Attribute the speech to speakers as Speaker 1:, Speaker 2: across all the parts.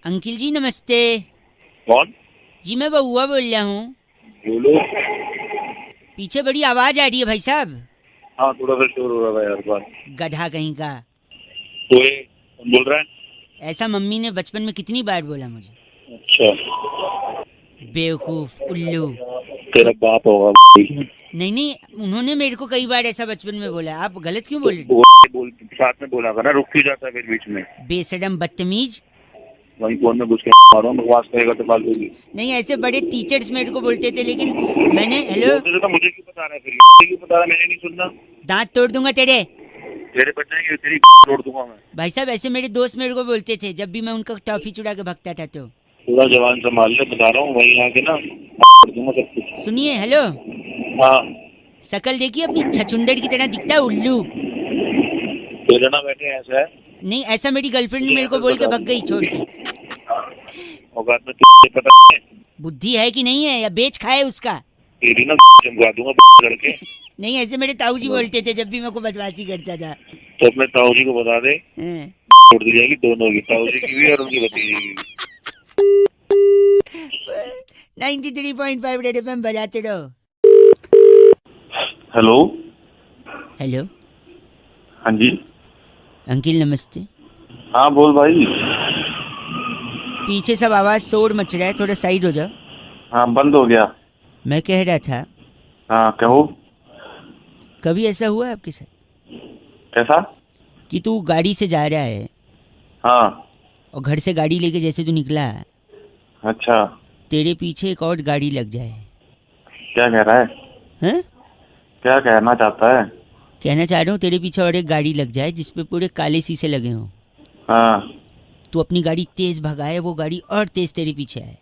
Speaker 1: Uncle ji नमस्ते।
Speaker 2: कौन?
Speaker 1: जी मैं बउआ बोल रहा हूँ।
Speaker 2: बोलो।
Speaker 1: पीछे बड़ी आवाज आ रही है भाई साहब।
Speaker 2: हाँ थोड़ा सा शोर हो रहा है यार बात।
Speaker 1: गधा कहीं का।
Speaker 2: तो कौन बोल रहा है?
Speaker 1: ऐसा मम्मी ने बचपन में कितनी बार बोला मुझे।
Speaker 2: अच्छा।
Speaker 1: बेवकूफ उल्लू।
Speaker 2: तेरा बाप होगा।
Speaker 1: नहीं नहीं, उन्होंने मेरे को कई बार ऐसा बचपन में बोला। आप गलत क्यों बोल रहे?
Speaker 2: बोल साथ में बोला करना, रुक क्यों जाता है फिर बीच में?
Speaker 1: बेशरम बदतमीज।
Speaker 2: वहीं फोन में घुस के मारो, बकवास करेगा तो फालतू की।
Speaker 1: नहीं, ऐसे बड़े टीचर्स मेरे को बोलते थे, लेकिन मैंने हेलो
Speaker 2: बोलते थे तो मुझे क्यों बता रहा है फिर? क्यों बता रहा है? मैंने नहीं सुनना।
Speaker 1: दांत तोड़ दूंगा तेरे।
Speaker 2: तेरे बच जाएंगे, तेरी तोड़ दूंगा मैं।
Speaker 1: भाई साहब ऐसे मेरे दोस्त मेरे को बोलते थे जब भी मैं उनका टॉफी चुरा के भगता था। तो
Speaker 2: थोड़ा जवान संभाल ले, बता रहा हूँ, वहीं आके ना तोड़ दूंगा सब कुछ।
Speaker 1: सुनिए हेलो।
Speaker 2: हाँ।
Speaker 1: शकल देखिए अपनी छछुंदर की तरह दिखता है उल्लू।
Speaker 2: तेरे ना बैठे ऐसा है।
Speaker 1: नहीं, ऐसा मेरी गर्लफ्रेंड मेरे को बोल के भग गई छोड़ के।
Speaker 2: औकात में तुझे पता है?
Speaker 1: बुद्धि है कि नहीं है, या बेच खाए उसका?
Speaker 2: तेरी ना चमका दूंगा लड़के।
Speaker 1: नहीं, ऐसे मेरे ताऊ जी बोलते थे जब भी मेरे को बदमाशी करता था।
Speaker 2: तो अपने ताऊ जी को बता दे,
Speaker 1: हाँ।
Speaker 2: छोड़ दी जाएगी दोनों की, ताऊ जी की भी और उनकी भतीजी की भी।
Speaker 1: 93.5 रेड एफएम बजाते रहो।
Speaker 2: हेलो।
Speaker 1: हेलो
Speaker 2: हाँ जी।
Speaker 1: अंकिल नमस्ते।
Speaker 2: हाँ बोल भाई।
Speaker 1: पीछे सब आवाज शोर मच रहा है, थोड़ा साइड हो जाओ।
Speaker 2: हाँ बंद हो गया।
Speaker 1: मैं कह रहा था,
Speaker 2: हाँ कहो।
Speaker 1: कभी ऐसा हुआ है आपके साथ
Speaker 2: कैसा?
Speaker 1: कि तू गाड़ी से जा रहा है
Speaker 2: हाँ।
Speaker 1: और घर से गाड़ी लेके जैसे तू निकला,
Speaker 2: अच्छा।
Speaker 1: तेरे पीछे एक और गाड़ी लग जाए?
Speaker 2: क्या कह रहा है?
Speaker 1: हैं?
Speaker 2: क्या कहना चाहता है?
Speaker 1: कहना चाह रहा हूँ तेरे पीछे और एक गाड़ी लग जाए जिसपे पूरे काले शीशे लगे हों।
Speaker 2: हाँ।
Speaker 1: तू अपनी गाड़ी तेज भगाए, वो गाड़ी और तेज तेरे पीछे आए।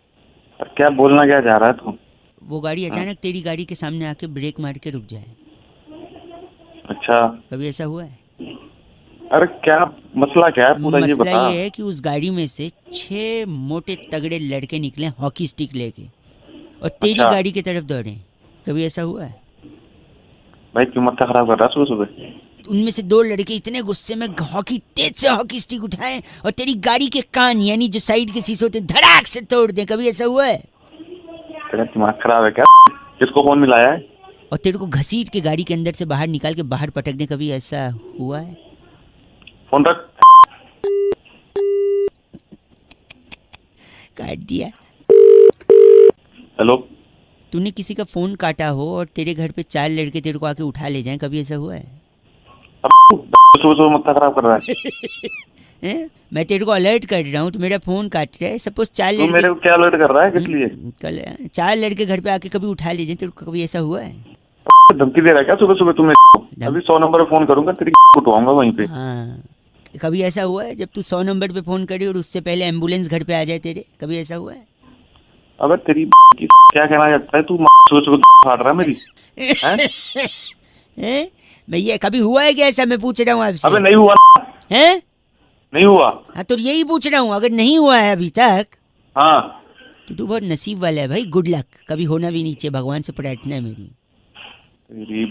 Speaker 2: क्या बोलना क्या चाह रहा है तू?
Speaker 1: वो गाड़ी अचानक तेरी गाड़ी के सामने आके ब्रेक मार के रुक जाए।
Speaker 2: अच्छा।
Speaker 1: कभी ऐसा हुआ है?
Speaker 2: अरे क्या मसला क्या है पूरा ये
Speaker 1: मसला
Speaker 2: बता।
Speaker 1: ये है कि उस गाड़ी में से 6 मोटे तगड़े लड़के निकले हॉकी स्टिक लेके और तेरी
Speaker 2: अच्छा।
Speaker 1: गाड़ी की तरफ दौड़े। कभी ऐसा हुआ है?
Speaker 2: भाई क्यों माथा खराब कर रहा है सुबह सुबह?
Speaker 1: उनमें से 2 लड़के इतने गुस्से में तेज से हॉकी स्टिक उठाए और तेरी गाड़ी के कान यानी जो साइड के शीशे होते धड़ाक से तोड़ दे। कभी ऐसा हुआ है?
Speaker 2: तेरा दिमाग खराब है क्या? किसको फोन मिलाया है?
Speaker 1: और तेरे को घसीट के गाड़ी के अंदर से बाहर निकाल के बाहर पटक दे। कभी ऐसा हुआ है?
Speaker 2: फोन रख।
Speaker 1: काट दिया।
Speaker 2: हेलो।
Speaker 1: तूने किसी का फोन काटा हो और तेरे घर पे 4 लड़के तेरे को आके उठा ले जाएं। कभी ऐसा हुआ है?
Speaker 2: अब सुबह सुबह माथा खराब कर रहा है।
Speaker 1: मैं तेरे को अलर्ट कर रहा हूँ, तो मेरा फोन काट रहा है। सपोज 4
Speaker 2: तू
Speaker 1: लड़के
Speaker 2: मेरे को क्या अलर्ट कर रहा है? किस लिए?
Speaker 1: कल 4 लड़के घर पे आके कभी उठा ले जाएं। तेरे को कभी ऐसा हुआ है?
Speaker 2: धमकी दे रहा है क्या सुबह सुबह? तुम्हें अभी 100 नंबर पे फोन करूंगा, तेरी उठवाऊंगा वहीं पे।
Speaker 1: हाँ। कभी ऐसा हुआ है जब तू 100 नंबर पे फोन करे और उससे पहले एम्बुलेंस घर पे आ जाए तेरे? कभी ऐसा हुआ है?
Speaker 2: अबे तेरी क्या कहना चाहता है तू? सुबह सुबह फाड़ रहा है मेरी।
Speaker 1: भैया कभी हुआ है क्या ऐसा? मैं पूछ रहा हूँ आपसे।
Speaker 2: अबे नहीं हुआ
Speaker 1: है?
Speaker 2: नहीं हुआ।
Speaker 1: हाँ तो यही पूछ रहा हूँ, अगर नहीं हुआ है अभी तक
Speaker 2: हाँ
Speaker 1: तो तू बहुत नसीब वाला है भाई। Good luck. कभी होना भी नहीं चाहिए, भगवान से प्रार्थना है मेरी।
Speaker 2: तेरी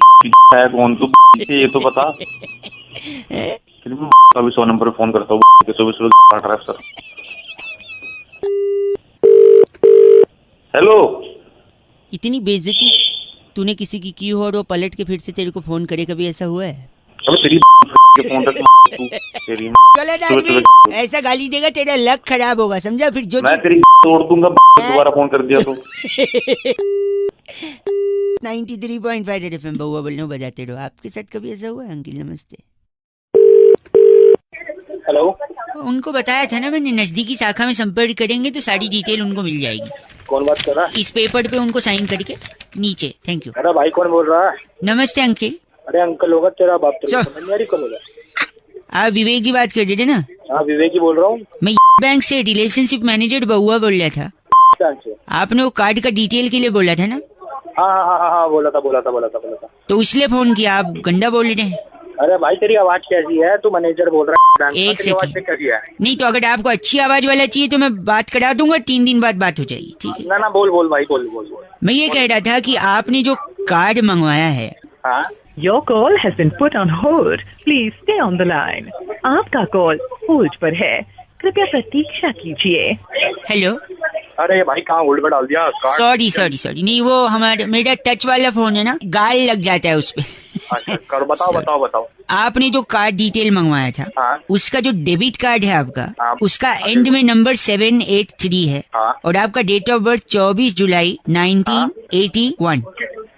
Speaker 2: है कौन तू? ये तो बता। अभी 100 नंबर पे फोन करता हूँ, सुबह सुबह फाड़ रहा है सर। हेलो।
Speaker 1: इतनी बेइज्जती तूने किसी की हो और वो पलट के फिर से तेरे को फोन करे। कभी ऐसा हुआ है?
Speaker 2: अबे तेरी के फोन तक तेरी
Speaker 1: गलत आदमी ऐसा गाली देगा तेरा लक खराब होगा, समझा? फिर जो
Speaker 2: मैं तेरी तोड़ दूंगा दोबारा फोन कर दिया तो।
Speaker 1: 93.5 रेड एफएम बउआ बोल रहा हूँ, बजाते रहो। आपके साथ कभी ऐसा हुआ है अंकिल? नमस्ते।
Speaker 2: हेलो।
Speaker 1: उनको बताया था ना मैंने, नजदीकी शाखा में संपर्क करेंगे तो सारी डिटेल उनको मिल जाएगी।
Speaker 2: कौन बात कर रहा है?
Speaker 1: इस पेपर पे उनको साइन करके नीचे। Thank you.
Speaker 2: अरे भाई कौन बोल रहा है?
Speaker 1: नमस्ते अंकिल।
Speaker 2: अरे अंकल होगा तेरा बाप। कौन होगा?
Speaker 1: आप विवेक जी बात कर रहे थे ना?
Speaker 2: हाँ विवेक ही बोल रहा हूँ।
Speaker 1: मैं बैंक से रिलेशनशिप मैनेजर बउआ बोल रहा था। आपने वो कार्ड का डिटेल के लिए बोला था ना?
Speaker 2: हाँ बोला था।
Speaker 1: तो इसलिए फोन किया। आप गंदा बोल रहे हैं।
Speaker 2: अरे भाई तेरी आवाज कैसी है? तू मैनेजर बोल रहा है?
Speaker 1: एक सेकंड। नहीं तो अगर आपको अच्छी आवाज वाला चाहिए तो मैं बात करा दूंगा, 3 दिन बाद बात हो जाएगी, ठीक है?
Speaker 2: ना बोल भाई बोल।
Speaker 1: मैं ये कह रहा था कि आपने जो कार्ड मंगवाया है।
Speaker 2: हाँ?
Speaker 3: Your call has been put on hold. Please stay on the line. आपका कॉल होल्ड पर है, कृपया प्रतीक्षा कीजिए।
Speaker 1: हेलो।
Speaker 2: अरे भाई कहाँ होल्ड पे डाल दिया?
Speaker 1: सॉरी नहीं, वो हमारा मेरा टच वाला फोन है ना, गाल लग जाता है उस पे।
Speaker 2: अच्छा करो, बताओ
Speaker 1: Sorry.
Speaker 2: बताओ बताओ।
Speaker 1: आपने जो कार्ड डिटेल मंगवाया था,
Speaker 2: हाँ
Speaker 1: उसका जो डेबिट कार्ड है आपका,
Speaker 2: हाँ।
Speaker 1: उसका एंड में नंबर 783 है,
Speaker 2: हाँ
Speaker 1: और आपका डेट ऑफ बर्थ 24 जुलाई 1981।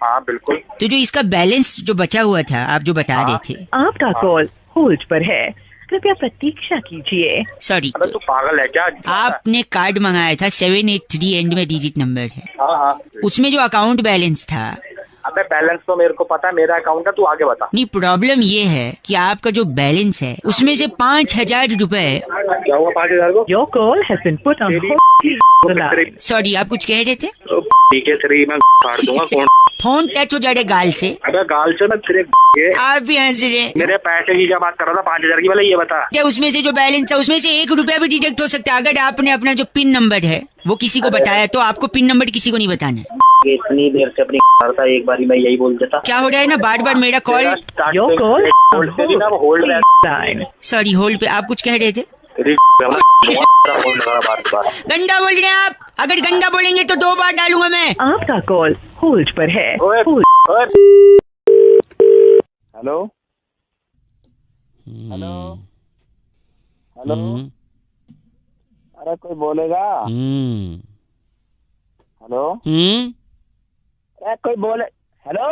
Speaker 2: हाँ बिल्कुल।
Speaker 1: तो जो इसका बैलेंस जो बचा हुआ था, आप जो बता रहे थे।
Speaker 3: आपका कॉल होल्ड पर है, कृपया प्रतीक्षा कीजिए।
Speaker 1: सॉरी,
Speaker 2: अबे तू पागल है क्या?
Speaker 1: आपने कार्ड मंगाया था 783 एंड में डिजिट नंबर है,
Speaker 2: हाँ हाँ।
Speaker 1: उसमें जो अकाउंट बैलेंस था।
Speaker 2: अबे बैलेंस तो मेरे को पता है, मेरा अकाउंट है, तू आगे बता।
Speaker 1: नहीं, प्रॉब्लम ये है कि आपका जो बैलेंस है उसमें से 5,000 रुपए।
Speaker 2: क्या हुआ 5,000 को?
Speaker 3: Your call has been put on hold.
Speaker 1: Sorry, आप कुछ कह रहे थे?
Speaker 2: ठीक है तेरी मैं फाड़ दूंगा कौन।
Speaker 1: फोन टच हो जाए गाल से।
Speaker 2: अबे गाल से मैं तेरे
Speaker 1: आप भी हंस रहे हैं।
Speaker 2: मेरे पैसे की क्या बात कर रहा था? 5,000 की? वाला ये बता।
Speaker 1: क्या उसमें से जो बैलेंस था उसमें से 1 रुपया भी डिडक्ट हो सकता है? अगर आपने अपना जो पिन नंबर है वो किसी को बताया तो आपको पिन नंबर किसी को नहीं बताना है।
Speaker 2: इतनी देर से अपनी करता, एक बारी मैं यही बोल देता।
Speaker 1: क्या हो रहा है ना, बार बार मेरा कॉल।
Speaker 3: योर कॉल
Speaker 2: होल्ड पे भी ना, होल्ड
Speaker 3: लाइन।
Speaker 1: सॉरी, होल्ड पे। आप कुछ कह रहे थे? गंदा बोल रहे हैं आप। अगर गंदा बोलेंगे तो 2 बार डालूंगा मैं।
Speaker 3: आपका कॉल होल्ड पर है।
Speaker 2: Hello hello hello. अरे कोई बोलेगा? हेलो अरे कोई बोले? हेलो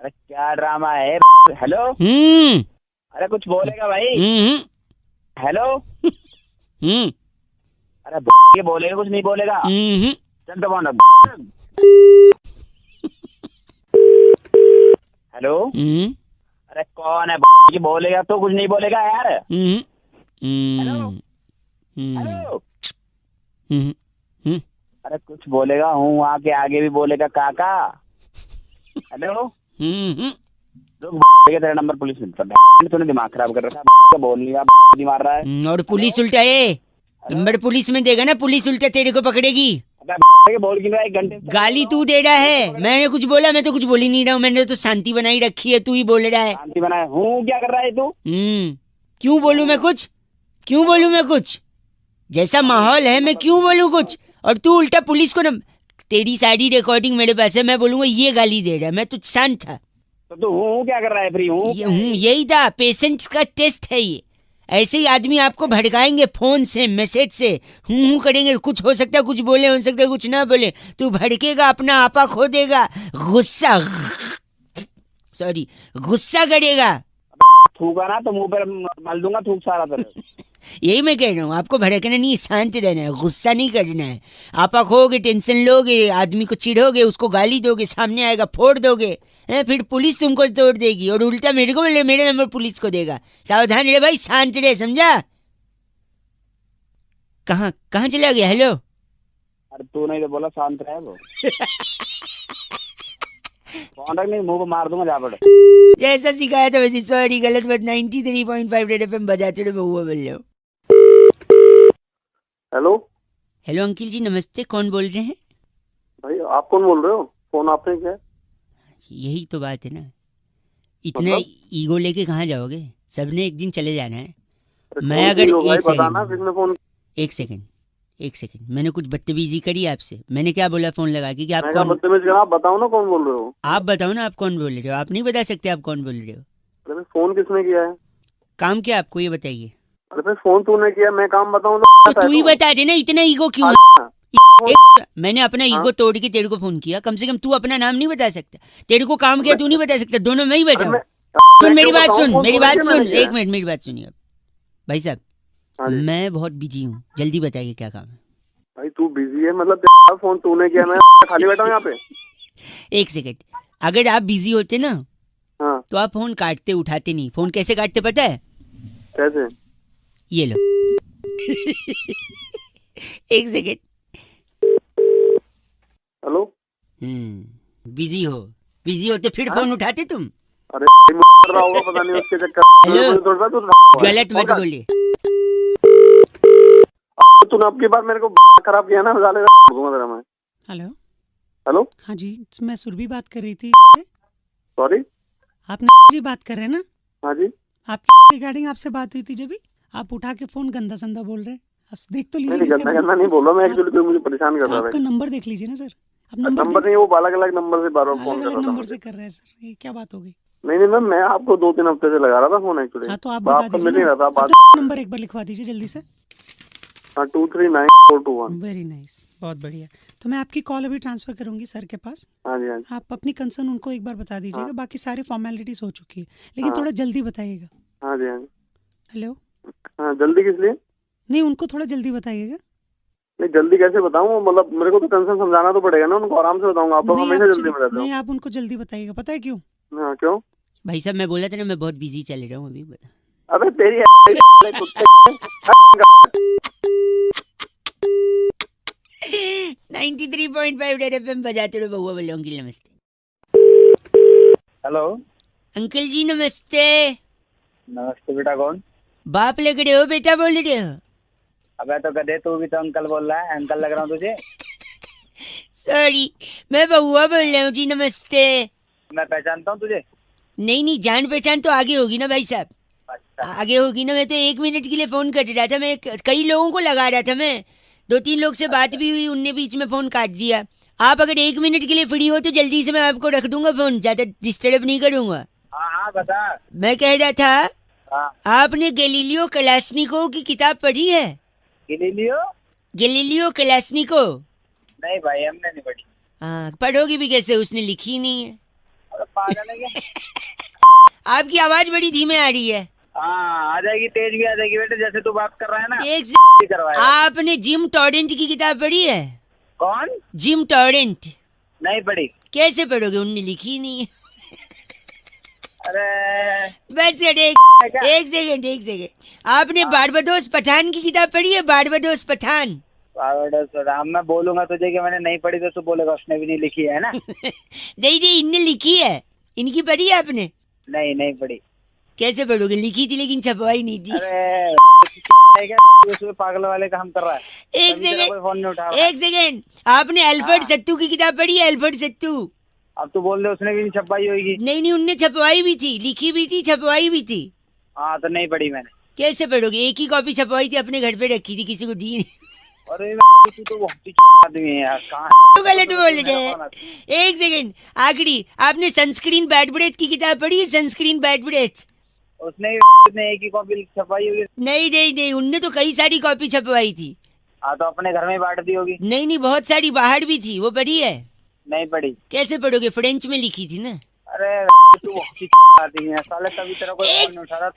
Speaker 2: अरे क्या ड्रामा है? हेलो अरे कुछ बोलेगा भाई? हेलो अरे ये बोलेगा, कुछ नहीं बोलेगा? चल तो फोन रख। हेलो अरे कौन है? ये बोलेगा तो कुछ नहीं बोलेगा यार। हेलो हेलो अरे कुछ बोलेगा? हूँ वहाँ के आगे भी बोलेगा काका। हेलो तेरा नंबर पुलिस में। तूने दिमाग खराब कर रखा है, बोल नहीं रहा, मार रहा है।
Speaker 1: और पुलिस उल्टा है, नंबर पुलिस में देगा ना, पुलिस उल्टा तेरे को पकड़ेगी।
Speaker 2: बोल की 1 घंटे
Speaker 1: गाली तू दे रहा है, मैंने कुछ बोला? मैं तो कुछ बोल ही नहीं रहा हूँ, मैंने तो शांति बनाई रखी है, तू ही बोल रहा है।
Speaker 2: शांति बनाए हूँ, क्या कर रहा है तू?
Speaker 1: क्यों बोलूं मैं कुछ? क्यों बोलूं मैं कुछ? जैसा माहौल है मैं क्यों बोलूं कुछ? और तू उल्टा पुलिस को न... तेरी सारी रिकॉर्डिंग मेरे पास है, मैं बोलूंगा ये गाली दे रहा है, मैं तो शांत था।
Speaker 2: तो तू हूँ क्या कर रहा है? फ्री हूँ
Speaker 1: यही था, पेशेंट्स का टेस्ट है ये। ऐसे ही आदमी आपको भड़काएंगे फोन से, मैसेज से, हूँ करेंगे। कुछ हो सकता है, कुछ बोले, हो सकता है कुछ ना बोले, तू भड़केगा, अपना आपा खो देगा, गुस्सा गुस्सा करेगा।
Speaker 2: थूका ना तो मुंह पर मल दूंगा थूक सारा तरह।
Speaker 1: यही मैं कह रहा हूँ, आपको भड़कना नहीं, शांत रहना है, गुस्सा नहीं करना है। आपा खोगे, टेंशन लोगे, आदमी को चिढ़ोगे, उसको गाली दोगे, सामने आएगा फोड़ दोगे, फिर पुलिस तुमको तोड़ देगी, और उल्टा मेरे को बोले मेरे नंबर पुलिस को देगा। सावधान रहे भाई, शांत रहे, समझा? कहाँ चला गया? हेलो
Speaker 2: अरे तू नहीं तो बोला शांत रहे वो। फोन रख, नहीं मुंह पे मार दूंगा जा पड़े।
Speaker 1: जैसा सिखाया था वैसे। सॉरी, गलत बात। 93.5 रेड एफएम बजाते रहे, बहुआ बोल रहे हो।
Speaker 2: हेलो
Speaker 1: अंकिल जी, नमस्ते। कौन बोल रहे हैं?
Speaker 2: भाई आप कौन बोल रहे हो? फोन आपने किया?
Speaker 1: यही तो बात है ना, इतना ईगो लेके कहाँ जाओगे? सबने एक दिन चले जाना है। मैं अगर एक सेकंड मैंने कुछ बदतमीजी करी आपसे? मैंने क्या बोला फोन लगा के कि आप कौन?
Speaker 2: बदतमीज आप बताओ ना कौन बोल रहे हो?
Speaker 1: आप बताओ ना, आप कौन बोल रहे हो? आप नहीं बता सकते आप कौन बोल रहे हो?
Speaker 2: अरे फोन किसने किया है?
Speaker 1: काम क्या आपको, ये बताइए।
Speaker 2: अरे फोन तूने किया, मैं काम बताऊं
Speaker 1: तो तू ही बता दे ना, इतना ईगो क्यों? मैंने अपना ईगो तोड़ के तेरे को फोन किया, कम से कम तू अपना नाम नहीं बता सकता? तेरे को काम किया तू नहीं बता सकता? दोनों मैं ही बैठा हूँ। सुन मेरी बात सुन, एक मिनट मेरी बात सुनिए। भाई साहब, मैं बहुत बिजी हूँ, जल्दी बताइए क्या काम है?
Speaker 2: भाई तू बिजी है मतलब? फोन तूने किया, मैं खाली बैठा हूँ यहाँ पे।
Speaker 1: एक सेकंड, अगर आप बिजी होते ना तो आप फोन काटते, उठाते नहीं। फोन कैसे काटते पता है?
Speaker 2: कैसे?
Speaker 1: ये लो। एक सेकंड।
Speaker 2: हेलो।
Speaker 1: बिजी होते फिर फोन उठाते तुम?
Speaker 2: अरे मर रहा होगा पता नहीं उसके चक्कर।
Speaker 1: हेलो, गलत मत बोलिए।
Speaker 2: तूने अब की बार मेरे को खराब किया ना, मैं। हेलो
Speaker 4: हाँ जी, मैं सुरभि बात कर रही थी।
Speaker 2: सॉरी,
Speaker 4: आप जी बात कर रहे हैं ना?
Speaker 2: हाँ जी।
Speaker 4: आपकी रिगार्डिंग आपसे बात हुई थी जब भी। आप उठा के फोन गंदा संदा बोल रहे हैं। अब देख तो लीजिए
Speaker 5: नहीं
Speaker 4: किसका
Speaker 5: गंदा
Speaker 4: नंबर-
Speaker 5: गंदा नहीं बोल रहा मैं, एक्चुअली कोई मुझे परेशान कर
Speaker 4: तो
Speaker 5: रहा
Speaker 4: आपका
Speaker 5: था।
Speaker 4: नंबर देख लीजिए ना सर। अब
Speaker 5: नंबर
Speaker 4: नंबर
Speaker 5: नहीं, वो अलग अलग नंबर से बार बार फोन
Speaker 4: अलग
Speaker 5: कर
Speaker 4: अलग
Speaker 5: रहा था
Speaker 4: नंबर
Speaker 5: मुझे।
Speaker 4: से कर रहे हैं सर, ये क्या बात हो गई?
Speaker 5: नहीं नहीं मैम, मैं आपको 2-3 हफ्ते से लगा रहा था फोन एक्चुअली।
Speaker 4: हाँ तो आप बता
Speaker 5: आपका
Speaker 4: दीजिए
Speaker 5: मिल नहीं
Speaker 4: ना,
Speaker 5: रहा था बात।
Speaker 4: अपना नंबर एक बार लिखवा दीजिए जल्दी से।
Speaker 5: 239421।
Speaker 4: वेरी नाइस, बहुत बढ़िया। तो मैं आपकी कॉल अभी ट्रांसफर करूंगी सर के पास।
Speaker 5: हाँ जी हाँ जी
Speaker 4: आप अपनी कंसर्न उनको एक बार बता दीजिएगा।
Speaker 5: हाँ।
Speaker 4: बाकी सारी फॉर्मेलिटीज हो चुकी है, लेकिन
Speaker 5: हाँ।
Speaker 4: थोड़ा जल्दी बताइएगा।
Speaker 5: हाँ जी हाँ जी।
Speaker 4: हेलो,
Speaker 5: हाँ जल्दी किस लिए?
Speaker 4: नहीं उनको थोड़ा जल्दी बताइएगा।
Speaker 5: नहीं जल्दी कैसे बताऊँ, मतलब मेरे को तो कंसर्न समझाना तो पड़ेगा ना उनको, आराम से बताऊंगा। आप तो
Speaker 4: नहीं,
Speaker 5: हमेशा
Speaker 4: आप
Speaker 5: जल्दी में रहते
Speaker 4: नहीं
Speaker 5: हो।
Speaker 4: आप उनको जल्दी बताइएगा, पता है क्यों?
Speaker 5: हाँ क्यों?
Speaker 1: भाई साहब मैं बोला था ना मैं बहुत बिजी चल रहा हूँ अभी, बता।
Speaker 5: अबे तेरी कुत्ते
Speaker 1: 93.5 रेड एफएम बजाते रहो बहुआ बोल अंकल नमस्ते।
Speaker 2: हेलो
Speaker 1: अंकल जी नमस्ते।
Speaker 2: नमस्ते बेटा, कौन?
Speaker 1: बाप लग रहे हो बेटा बोल रहे हो?
Speaker 2: अबे तो गधे, तू भी तो अंकल बोल रहा है। अंकल लग रहा हूँ तुझे?
Speaker 1: सॉरी, मैं बहुआ बोल रहा हूँ जी, नमस्ते।
Speaker 2: मैं पहचानता हूँ तुझे?
Speaker 1: नहीं नहीं, जान पहचान तो आगे होगी ना भाई साहब,
Speaker 2: अच्छा,
Speaker 1: आगे होगी ना। मैं तो 1 मिनट के लिए फोन कर रहा था, मैं कई लोगों को लगा रहा था, मैं 2-3 लोग से बात भी हुई, उनने बीच में फोन काट दिया। आप अगर 1 मिनट के लिए फ्री हो तो जल्दी से मैं आपको रख दूंगा फोन, ज्यादा डिस्टर्ब नहीं करूंगा।
Speaker 2: हाँ हाँ बता।
Speaker 1: मैं कह रहा था,
Speaker 2: हाँ,
Speaker 1: आपने गैलीलियो कलाश्निकोव की किताब पढ़ी है?
Speaker 2: गैलीलियो?
Speaker 1: Galileo Kalashnikov?
Speaker 2: नहीं भाई, हमने नहीं पढ़ी।
Speaker 1: हाँ, पढ़ोगी भी कैसे, उसने लिखी ही नहीं है।
Speaker 2: अरे पागल है क्या?
Speaker 1: आपकी आवाज बड़ी धीमे आ रही है।
Speaker 2: हाँ आ जाएगी, तेज भी आ जाएगी बेटे, जैसे तू बात कर रहा है ना।
Speaker 1: एक
Speaker 2: भी करवाएगा।
Speaker 1: आपने जिम टॉरेंट की किताब पढ़ी है?
Speaker 2: कौन?
Speaker 1: Gym torrent?
Speaker 2: नहीं पढ़ी।
Speaker 1: कैसे पढ़ोगे, उनने लिखी ही नहीं है।
Speaker 2: अरे
Speaker 1: बस एक सेकंड, आपने बारबाडोस पठान की किताब पढ़ी है? बारबाडोस पठान?
Speaker 2: राम, मैं बोलूंगा तुझे कि मैंने नहीं पढ़ी तो तू बोलेगा उसने भी नहीं लिखी है ना।
Speaker 1: नहीं नहीं, इनने लिखी है, इनकी पढ़ी है आपने?
Speaker 2: नहीं नहीं पढ़ी।
Speaker 1: कैसे पढ़ोगे, लिखी थी लेकिन छपवाई नहीं थी।
Speaker 2: अरे क्या उसमें पागल वाले काम कर रहा है?
Speaker 1: एक
Speaker 2: तभी तेरा कोई फोन नहीं उठा रहा।
Speaker 1: एक सेकंड, आपने अल्फ्रेड
Speaker 2: हाँ।
Speaker 1: सत्तू की किताब पढ़ी है? अल्फ्रेड सत्तू?
Speaker 2: अब तू बोल दे उसने भी नहीं छपाई होगी।
Speaker 1: नहीं नहीं, उनने छपवाई भी थी, लिखी भी थी, छपवाई भी थी।
Speaker 2: हाँ तो नहीं पढ़ी मैंने।
Speaker 1: कैसे पढ़ोगे, एक ही कॉपी छपवाई थी, अपने घर पे रखी थी, किसी को दी नहीं।
Speaker 2: अरे तू तो बहुत ही आदमी है यार, कहाँ
Speaker 1: तो गलत बोल रहे हैं। एक सेकंड, आखिरी, आपने सनस्क्रीन बैड ब्रेथ की किताब पढ़ी है? Sunscreen bad breath?
Speaker 2: उसने एक ही कॉपी छपाई होगी।
Speaker 1: नहीं नहीं नहीं, उनने तो कई सारी कॉपी छपवाई थी।
Speaker 2: हाँ तो अपने घर में बांट दी होगी।
Speaker 1: नहीं नहीं, बहुत सारी बाहर भी थी, वो पढ़ी है?
Speaker 2: नहीं पढ़ी।
Speaker 1: कैसे पढ़ोगे, फ्रेंच में लिखी थी ना।
Speaker 2: अरे तू बहुत ही आदमी है साले, तभी तेरा कोई फोन नहीं उठा रहा।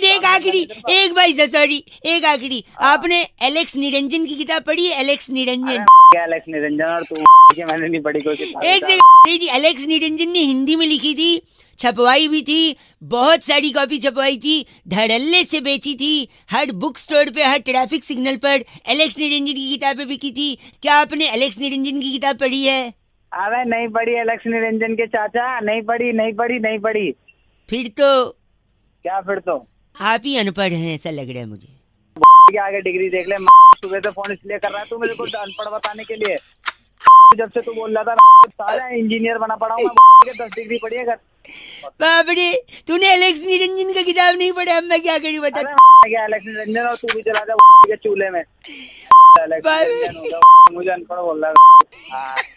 Speaker 1: एक आखिरी, एक भाई सॉरी, एक आखिरी, आपने एलेक्स निरंजन की किताब पढ़ी है? एलेक्स निरंजन?
Speaker 2: क्या एलेक्स निरंजन और तू? मैंने नहीं पढ़ी कोई किताब।
Speaker 1: एक सेकंड, एलेक्स निरंजन ने हिंदी में लिखी थी, छपवाई भी थी, बहुत सारी कॉपी छपवाई थी, धड़ल्ले से बेची थी, हर बुक स्टोर पे, हर ट्रैफिक सिग्नल पर एलेक्स निरंजन की किताबें बिकी थी। क्या आपने एलेक्स निरंजन की किताब पढ़ी है?
Speaker 2: अरे नहीं पढ़ी एलेक्स निरंजन के चाचा, नहीं पढ़ी नहीं पढ़ी नहीं पढ़ी।
Speaker 1: फिर तो
Speaker 2: क्या फिर तो?
Speaker 1: आप ही अनपढ़ हैं, ऐसा लग रहा है मुझे।
Speaker 2: के आगे डिग्री देख ले। सुबह से फोन इसलिए कर रहा है तू मेरे को अनपढ़ बताने के लिए। जब से तू बोल रहा था सारा इंजीनियर बना पड़ा हूँ मैं, 10 डिग्री पढ़ी है घर।
Speaker 1: बाप रे, तूने एलेक्स निरंजन का किताब नहीं पढ़ा? अब मैं क्या करूं बता।
Speaker 2: क्या एलेक्स निरंजन, और तू भी चला जा के चूल्हे में। एलेक्स निरंजन होगा, मुझे अनपढ़ बोल रहा है।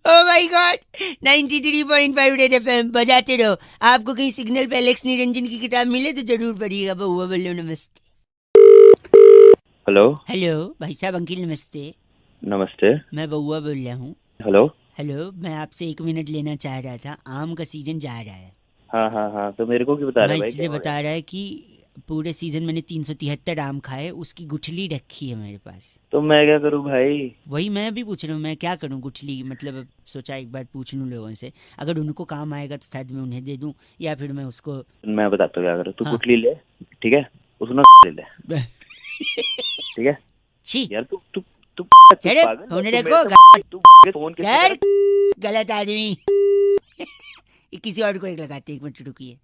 Speaker 1: Oh my God, 93.5 red FM बजाते रहो। आपको कहीं सिग्नल पे एलेक्स निरंजन की किताब मिले तो जरूर पढ़िएगा। बहुआ बोलो नमस्ते।
Speaker 6: हेलो
Speaker 1: हेलो भाई साहब, अंकिल नमस्ते।
Speaker 6: नमस्ते।
Speaker 1: मैं बहुआ बोल रहा हूँ।
Speaker 6: हेलो
Speaker 1: हेलो, मैं आपसे 1 मिनट लेना चाह रहा था, आम का सीजन जा रहा है।
Speaker 6: हाँ हाँ हाँ, तो मेरे को क्यों बता रहे
Speaker 1: मैं
Speaker 6: भाई?
Speaker 1: इसलिए बता रहा है कि पूरे सीजन मैंने 373 आम खाए, उसकी गुठली रखी है मेरे पास।
Speaker 6: तो मैं क्या करूँ भाई?
Speaker 1: वही मैं भी पूछ रहा हूँ, मैं क्या करूँ गुठली, मतलब सोचा एक बार पूछ लूँ लोगों से, अगर उनको काम आएगा तो शायद मैं उन्हें दे दूँ, या फिर मैं उसको।
Speaker 6: मैं बताता हूँ क्या करो। तू
Speaker 1: हाँ।
Speaker 6: गुठली ले, ठीक है, उसमें ले ले, ठीक है
Speaker 1: छी,
Speaker 6: यार। तू तू तू
Speaker 1: चले,
Speaker 6: पागल है?
Speaker 1: फोन
Speaker 6: तू
Speaker 1: रखो,
Speaker 6: मेरे से- तू फोन किससे
Speaker 1: यार
Speaker 6: कर-
Speaker 1: गलत आदमी। किसी और को एक लगाते, 1 मिनट रुकिए।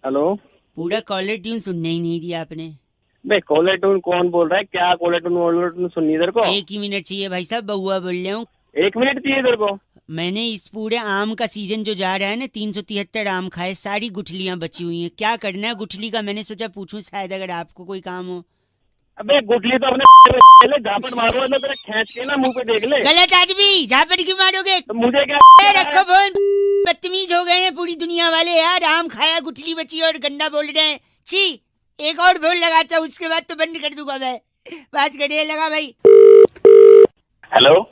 Speaker 2: हेलो,
Speaker 1: पूरा कॉलर ट्यून सुनने ही नहीं दिया आपने।
Speaker 2: बे कॉलर टून कौन बोल रहा है? क्या कॉलर टून वॉलर टून सुननी इधर को?
Speaker 1: 1 ही मिनट चाहिए भाई साहब, बहुआ बोल रहा हूँ।
Speaker 2: 1 मिनट चाहिए इधर को?
Speaker 1: मैंने इस पूरे आम का सीजन जो जा रहा है ना 373 आम खाए, सारी गुठलियां बची हुई हैं। क्या करना है गुठली का, मैंने सोचा पूछूं शायद अगर आपको कोई काम हो।
Speaker 6: अबे गुठली तो अपने झापट मारो ना, तेरा खींच के ना मुंह पे देख ले।
Speaker 1: गलत आदमी, झापट क्यों मारोगे?
Speaker 6: तो मुझे क्या
Speaker 1: रखो फोन, बदतमीज हो गए हैं पूरी दुनिया वाले यार। आम खाया, गुठली बची और गंदा बोल रहे हैं। छी, एक और फोन लगाता हूँ, उसके बाद तो बंद कर दूंगा मैं। बात करिए, लगा भाई।
Speaker 6: हेलो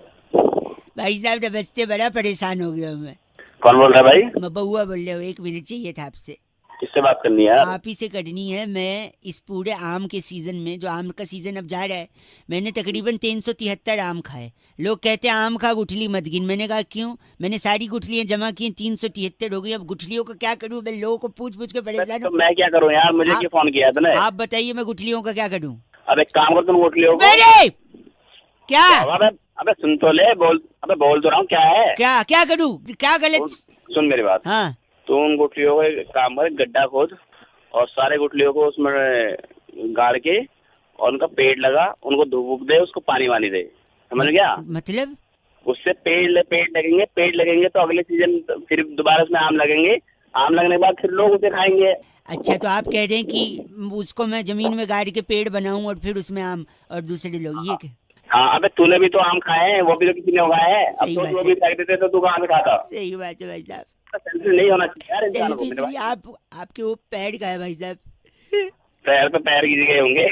Speaker 1: भाई साहब नमस्ते, बड़ा परेशान हो गया हूँ मैं।
Speaker 6: कौन बोल रहा है भाई?
Speaker 1: मैं बउआ बोल रहा हूँ, 1 मिनट चाहिए था आपसे।
Speaker 6: किससे बात करनी है यार?
Speaker 1: आप ही से करनी है। मैं इस पूरे आम के सीजन में, जो आम का सीजन अब जा रहा है, मैंने तकरीबन 373 आम खाए। लोग कहते हैं आम खा गुठली मत गिन। मैंने कहा क्यों? मैंने सारी गुठलियां जमा की, 373 हो गई। अब गुठलियों का क्या करूं? मैं लोगों को पूछ पूछ के परेशान
Speaker 6: तो
Speaker 1: हूं।
Speaker 6: मैं क्या करूँ यार, मुझे क्यों फोन किया तूने?
Speaker 1: आप बताइए मैं गुठलियों का क्या करूं?
Speaker 6: अब एक काम कर, तुम गुठलियों को
Speaker 1: मेरे क्या
Speaker 6: अबे सुन तो ले, बोल तो रहा हूँ, क्या है?
Speaker 1: क्या क्या करूं? क्या गलत?
Speaker 6: सुन मेरी बात।
Speaker 1: हाँ,
Speaker 6: तू उन गुठलियों को एक काम कर, गड्ढा खोद और सारे गुठलियों को उसमें गाड़ के और उनका पेड़ लगा, उनको धूप दे, उसको पानी वानी दे, समझ गया?
Speaker 1: मतलब
Speaker 6: उससे पेड़ लगेंगे तो अगले सीजन फिर दोबारा उसमें आम लगेंगे। आम लगने के बाद फिर लोग उसे खाएंगे।
Speaker 1: अच्छा, तो आप कह रहे हैं कि उसको मैं जमीन में गाड़ के पेड़ बनाऊं और फिर उसमें आम और दूसरे लोग, ये क्या?
Speaker 6: हाँ, अबे तूने भी तो आम खाए हैं, वो भी तो किसी ने उगाए हैं। अब
Speaker 1: सही
Speaker 6: तो
Speaker 1: बात
Speaker 6: वो
Speaker 1: है।
Speaker 6: भी फेंक देते तो तू कहाँ से खाता?
Speaker 1: सही बात है भाई साहब।
Speaker 6: सेल्फी नहीं होना चाहिए यार इंसान को।
Speaker 1: सेल्फी आपके वो पैर का है भाई साहब।
Speaker 6: पैर पे पैर गिर गए होंगे,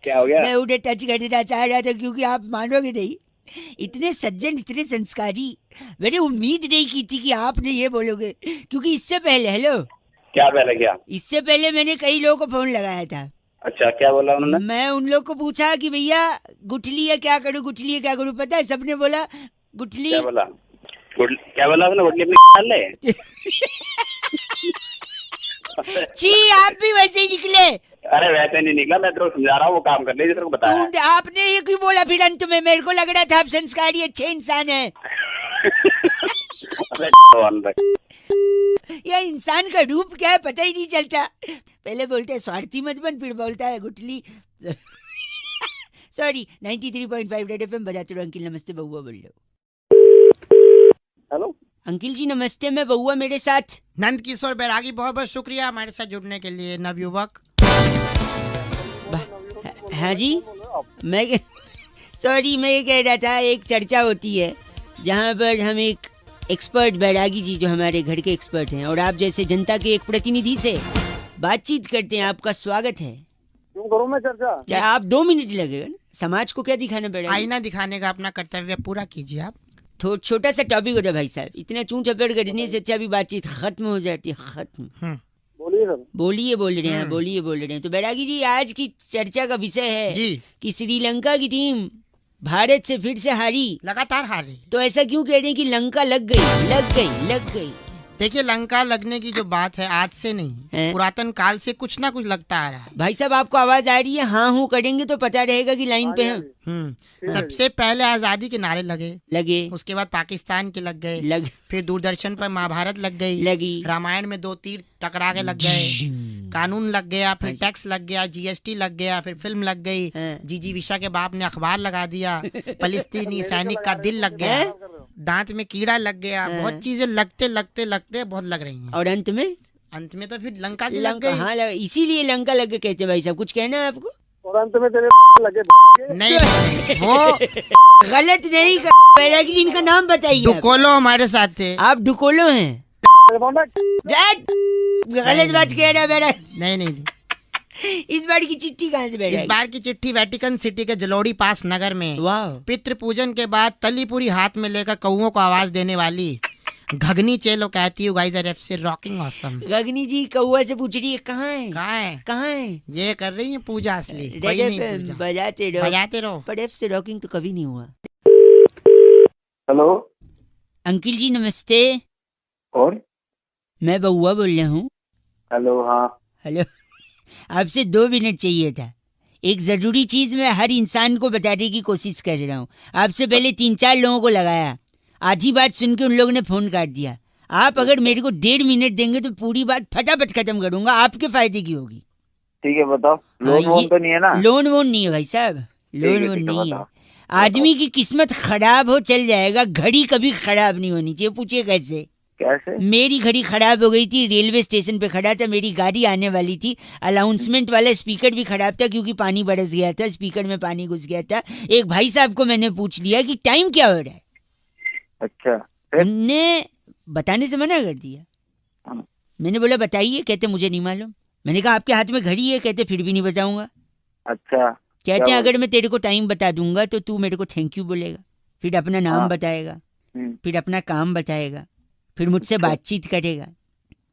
Speaker 6: क्या हो गया?
Speaker 1: मैं उन्हें टच करना चाह रहा था क्योंकि आप मानोगे नहीं, इतने सज्जन, इतने संस्कारी, मैंने उम्मीद नहीं की थी कि आपने ये बोलोगे। क्योंकि इससे पहले, हेलो,
Speaker 6: क्या पहले क्या?
Speaker 1: इससे पहले मैंने कई लोगों को फोन लगाया था।
Speaker 6: अच्छा, क्या बोला उन्होंने?
Speaker 1: मैं उन लोग को पूछा कि भैया गुठली है क्या करूं, गुठली है क्या करूं, पता है सबने बोला गुठली।
Speaker 6: क्या बोला? क्या बोला उसने? गुठली अपनी डाल ले।
Speaker 1: छी, आप भी वैसे ही निकले।
Speaker 6: अरे वैसे नहीं निकला, मैं तेरे को समझा रहा हूँ, वो काम कर ले जो तेरे को बताया है।
Speaker 1: आपने ये क्यों बोला फिर अंत में? मेरे को लग रहा था आप संस्कारी अच्छे इंसान है।
Speaker 6: अबे भगवान भाई।
Speaker 1: यह इंसान का रूप क्या है पता ही नहीं चलता। पहले बोलते हैं स्वार्थी मत बन, फिर बोलता है गुठली। सॉरी, 93.5 रेड एफएम बजाते रहो। अंकिल नमस्ते, बउआ बोल रहे हो।
Speaker 5: हेलो
Speaker 1: अंकिल जी नमस्ते, मैं बउआ, मेरे साथ
Speaker 4: नंद किशोर बैरागी, बहुत बहुत शुक्रिया हमारे साथ जुड़ने के लिए, नवयुवक।
Speaker 1: हाँ जी, मैं सॉरी, मैं ये कह रहा था एक चर्चा होती है जहाँ पर हम एक एक्सपर्ट, बैरागी जी जो हमारे घर के एक्सपर्ट हैं, और आप जैसे जनता के एक प्रतिनिधि से बातचीत करते हैं। आपका स्वागत है।
Speaker 5: क्यों करूँ मैं चर्चा?
Speaker 1: चाहे आप 2 मिनट लगेगा ना, समाज को क्या दिखाना पड़ेगा?
Speaker 4: आईना दिखाने का अपना कर्तव्य पूरा कीजिए आप।
Speaker 1: छोटा सा टॉपिक होता है भाई साहब, इतना चूं चपेड़ करने से अच्छा भी बातचीत खत्म हो जाती है। खत्म।
Speaker 5: बोलिए सर।
Speaker 1: बोलिए बोल रहे हैं, बोलिए बोल रहे हैं। तो बैरागी जी, आज की चर्चा का विषय है
Speaker 4: जी,
Speaker 1: कि श्रीलंका की टीम भारत से फिर से हारी।
Speaker 4: लगातार हार रही।
Speaker 1: तो ऐसा क्यों कह रहे हैं कि लंका लग गई?
Speaker 4: देखिए, लंका लगने की जो बात है आज से नहीं, पुरातन काल से कुछ ना कुछ लगता आ रहा है।
Speaker 1: भाई साहब आपको आवाज आ रही है? हाँ हूँ करेंगे तो पता रहेगा कि लाइन पे हैं।
Speaker 4: सबसे पहले आजादी के नारे लगे, उसके बाद पाकिस्तान के लग गए, फिर दूरदर्शन पर महाभारत लगी, रामायण में 2 तीर टकरा के लग गए, कानून लग गया, फिर टैक्स लग गया, जीएसटी लग गया, फिर फिल्म लग गई, जीजी विशा के बाप ने अखबार लगा दिया, फलस्तीनी सैनिक का दिल लग गया, दांत में कीड़ा लग गया, बहुत चीजें लगते बहुत लग रही हैं।
Speaker 1: और अंत में
Speaker 4: तो फिर लंका की लग गई।
Speaker 1: हाँ, इसीलिए लंका लग गए कहते हैं। भाई साहब कुछ कहना है आपको?
Speaker 5: और अंत में तेरे लगे।
Speaker 4: नहीं, वो
Speaker 1: गलत नहीं। बैरागी जी इनका नाम बताइए।
Speaker 4: डुकोलो हमारे साथ थे।
Speaker 1: आप डुकोलो हैं? गलत बात कह रहा है बैरागी।
Speaker 4: नहीं।
Speaker 1: इस बार की चिट्ठी कहाँ से बैठी?
Speaker 4: इस बार की चिट्ठी वेटिकन सिटी के जलोड़ी पास नगर में।
Speaker 1: वाह।
Speaker 4: पितृ पूजन के बाद तली पूरी हाथ में लेकर कौओं को आवाज देने वाली घगनी चेलो कहती हूँ guys R FC rocking awesome.
Speaker 1: Gagni ji कौआ से पूछ रही है कहाँ है?
Speaker 4: ये कर रही है पूजा असली।
Speaker 1: बजाते रहो। पर एफ से रॉकिंग तो कभी नहीं हुआ।
Speaker 5: हेलो
Speaker 1: अंकिल जी नमस्ते।
Speaker 5: और
Speaker 1: मैं बउआ बोल रहा हूँ।
Speaker 5: हेलो। हाँ
Speaker 1: हेलो। आपसे 2 मिनट चाहिए था। एक जरूरी चीज मैं हर इंसान को बताने की कोशिश कर रहा हूँ। आपसे पहले 3-4 लोगों को लगाया, आधी बात सुन के उन लोगों ने फोन काट दिया। आप अगर मेरे को 1.5 मिनट देंगे तो पूरी बात फटाफट खत्म करूंगा, आपके फायदे की होगी।
Speaker 5: ठीक है बताओ। लोन वोन तो नहीं है ना?
Speaker 1: लोन वोन नहीं है भाई साहब, लोन वोन नहीं है। आदमी की किस्मत खराब हो चल जाएगा, घड़ी कभी खराब नहीं होनी चाहिए। पूछिए कैसे?
Speaker 2: कैसे?
Speaker 1: मेरी घड़ी खराब हो गई थी, रेलवे स्टेशन पे खड़ा था, मेरी गाड़ी आने वाली थी, अनाउंसमेंट वाला स्पीकर भी खराब था क्योंकि पानी बरस गया था, स्पीकर में पानी घुस गया था। एक भाई साहब को मैंने पूछ लिया कि टाइम क्या हो रहा है।
Speaker 2: अच्छा,
Speaker 1: उनने बताने से मना कर दिया। मैंने बोला बताइए, कहते मुझे नहीं मालूम। मैंने कहा आपके हाथ में घड़ी है, कहते फिर भी नहीं बताऊंगा।
Speaker 2: अच्छा,
Speaker 1: कहते हैं अगर मैं तेरे को टाइम बता दूंगा तो तू मेरे को थैंक यू बोलेगा, फिर अपना नाम
Speaker 2: हाँ।
Speaker 1: बताएगा,
Speaker 2: हम्म,
Speaker 1: फिर अपना काम बताएगा, फिर मुझसे
Speaker 2: अच्छा।
Speaker 1: बातचीत करेगा,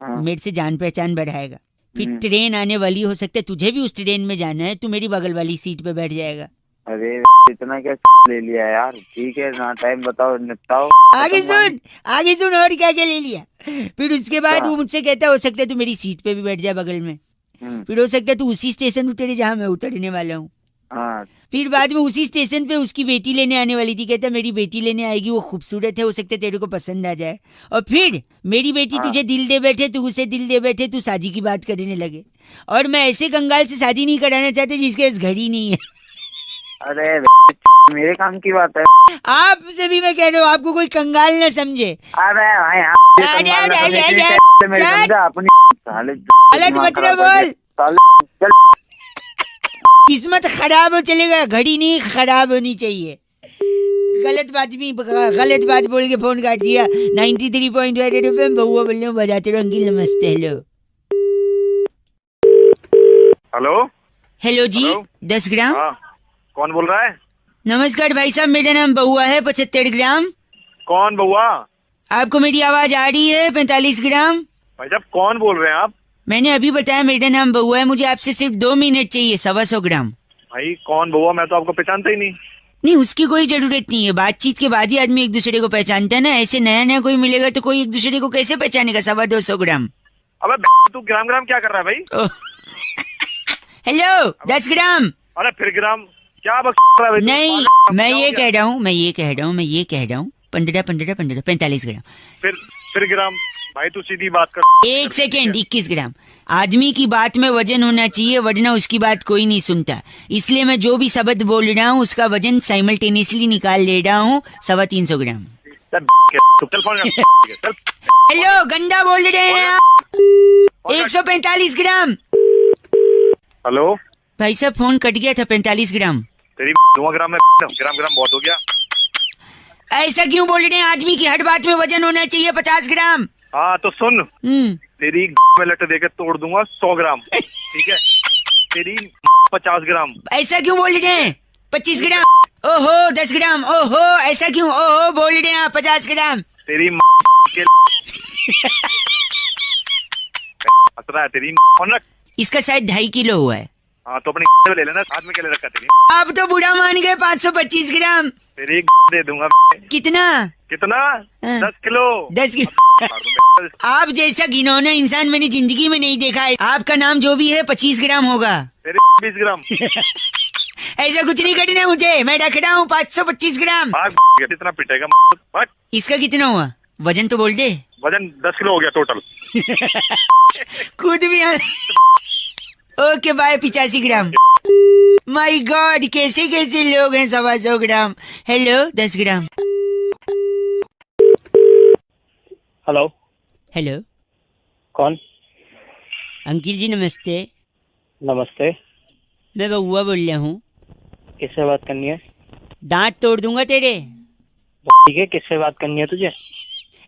Speaker 2: हाँ,
Speaker 1: मेरे से जान पहचान बढ़ाएगा, फिर
Speaker 2: हम्म।
Speaker 1: ट्रेन आने वाली, हो सकता है तुझे भी उस ट्रेन में जाना है, तू मेरी बगल वाली सीट पे बैठ जाएगा।
Speaker 2: अरे इतना क्या ले लिया यार? ठीक है ना, टाइम बताओ, निपटाओ।
Speaker 1: आगे सुन, आगे सुन, और क्या क्या ले लिया। फिर उसके बाद
Speaker 2: क्या?
Speaker 1: वो मुझसे कहता है हो सकता है तू मेरी सीट पे भी बैठ जाए बगल में, फिर हो सकता है तू उसी स्टेशन उतरे जहाँ मैं उतरने वाला हूँ।
Speaker 2: हाँ,
Speaker 1: फिर बाद में उसी स्टेशन पे उसकी बेटी लेने आने वाली थी, कहता मेरी बेटी लेने आएगी, वो खूबसूरत है, हो सकता है तेरे को पसंद आ जाए, और फिर मेरी बेटी
Speaker 2: हाँ।
Speaker 1: तुझे दिल दे बैठे, तू उसे दिल दे बैठे, तू शादी की बात करने लगे। और मैं ऐसे कंगाल से शादी नहीं कराना चाहते जिसके पास घड़ी नहीं है।
Speaker 2: अरे मेरे काम की बात है।
Speaker 1: आपसे भी मैं कह रहा हूँ, आपको कोई कंगाल न समझे।
Speaker 2: अरे भाई अपनी
Speaker 1: गलत मत बोल, किस्मत खराब हो चलेगा, घड़ी नहीं खराब होनी चाहिए। गलत बात बोल के फोन काट दिया। 93.8 FM बहुआ बोल रहे हो, बजाते रहो अंकिल। नमस्ते। हेलो
Speaker 5: हेलो
Speaker 1: हेलो जी।
Speaker 5: हेलो?
Speaker 1: 10 ग्राम।
Speaker 5: हाँ, कौन बोल रहा है?
Speaker 1: नमस्कार भाई साहब, मेरा नाम बहुआ है। 75 ग्राम।
Speaker 5: कौन बउआ?
Speaker 1: आपको मेरी आवाज आ रही है? 45 ग्राम।
Speaker 5: भाई साहब कौन बोल रहे हैं आप?
Speaker 1: मैंने अभी बताया मेरा नाम बहुआ है, मुझे आपसे सिर्फ 2 मिनट चाहिए। 125 ग्राम।
Speaker 5: भाई कौन बउआ? मैं तो आपको पहचानता ही नहीं।
Speaker 1: नहीं, उसकी कोई जरूरत नहीं है, बातचीत के बाद ही आदमी एक दूसरे को पहचानता है ना। ऐसे नया नया कोई मिलेगा तो कोई एक दूसरे को कैसे पहचानेगा? 225 ग्राम।
Speaker 5: अबे तू ग्राम ग्राम क्या कर रहा है भाई?
Speaker 1: हेलो 10 ग्राम।
Speaker 5: अरे फिर ग्राम क्या बक रहा है भाई?
Speaker 1: नहीं, मैं ये कह रहा हूँ 15 45 ग्राम।
Speaker 5: फिर ग्राम। भाई तू सीधी बात कर।
Speaker 1: 1 सेकेंड। 21 ग्राम। आदमी की बात में वजन होना चाहिए, वरना उसकी बात कोई नहीं सुनता। इसलिए मैं जो भी शब्द बोल रहा हूँ उसका वजन साइमल्टेनियसली निकाल ले रहा हूँ। 325 ग्राम।
Speaker 5: चल फोन कर।
Speaker 1: हेलो, गंदा बोल रहे हैं आप। 145 ग्राम।
Speaker 5: हेलो
Speaker 1: भाई साहब फोन कट गया था। 45 ग्राम।
Speaker 5: तेरी 2 ग्राम में ग्राम ग्राम बहुत हो गया।
Speaker 1: ऐसा क्यों बोल रहे हैं? आदमी की हर बात में वजन होना चाहिए। 50 ग्राम।
Speaker 5: हाँ तो सुन, तेरी में लट देकर तोड़ दूंगा 100 ग्राम। ठीक है, तेरी 50 ग्राम।
Speaker 1: ऐसा क्यों बोल रहे हैं? 25 ग्राम। ओहो 10 ग्राम। ओहो ऐसा क्यों? ओहो बोल रहे हैं आप 50 ग्राम।
Speaker 5: तेरी के असरा है तेरी फोन रख।
Speaker 1: इसका शायद 2.5 किलो हुआ है।
Speaker 5: हाँ तो अपने ले लेना, हाथ में क्या ले रखा तेरी?
Speaker 1: आप तो बुरा मान गए। 525 ग्राम।
Speaker 5: तेरी दे दूंगा।
Speaker 1: कितना?
Speaker 5: कितना?
Speaker 1: हाँ।
Speaker 5: 10 किलो।
Speaker 1: 10 किलो। आप जैसा घिनौना इंसान मैंने जिंदगी में नहीं देखा है। आपका नाम जो भी है 25 ग्राम होगा।
Speaker 5: तेरी 20 ग्राम।
Speaker 1: ऐसा कुछ नहीं करना मुझे, मैं रख रहा हूँ 525 ग्राम।
Speaker 5: कितना पिटेगा?
Speaker 1: इसका कितना हुआ? वजन तो बोल दे।
Speaker 5: वजन 10 किलो हो गया टोटल।
Speaker 1: खुद भी। Okay bye. 85 gram. My God, कैसे कैसे लोग हैं। 125 gram. Hello 10 gram.
Speaker 7: Hello
Speaker 1: hello
Speaker 7: कौन?
Speaker 1: अंकिल जी नमस्ते।
Speaker 7: नमस्ते।
Speaker 1: मैं बउआ बोल रहा हूँ।
Speaker 7: किससे बात करनी है?
Speaker 1: दांत तोड़ दूंगा तेरे।
Speaker 7: ठीक है, किससे बात करनी है तुझे?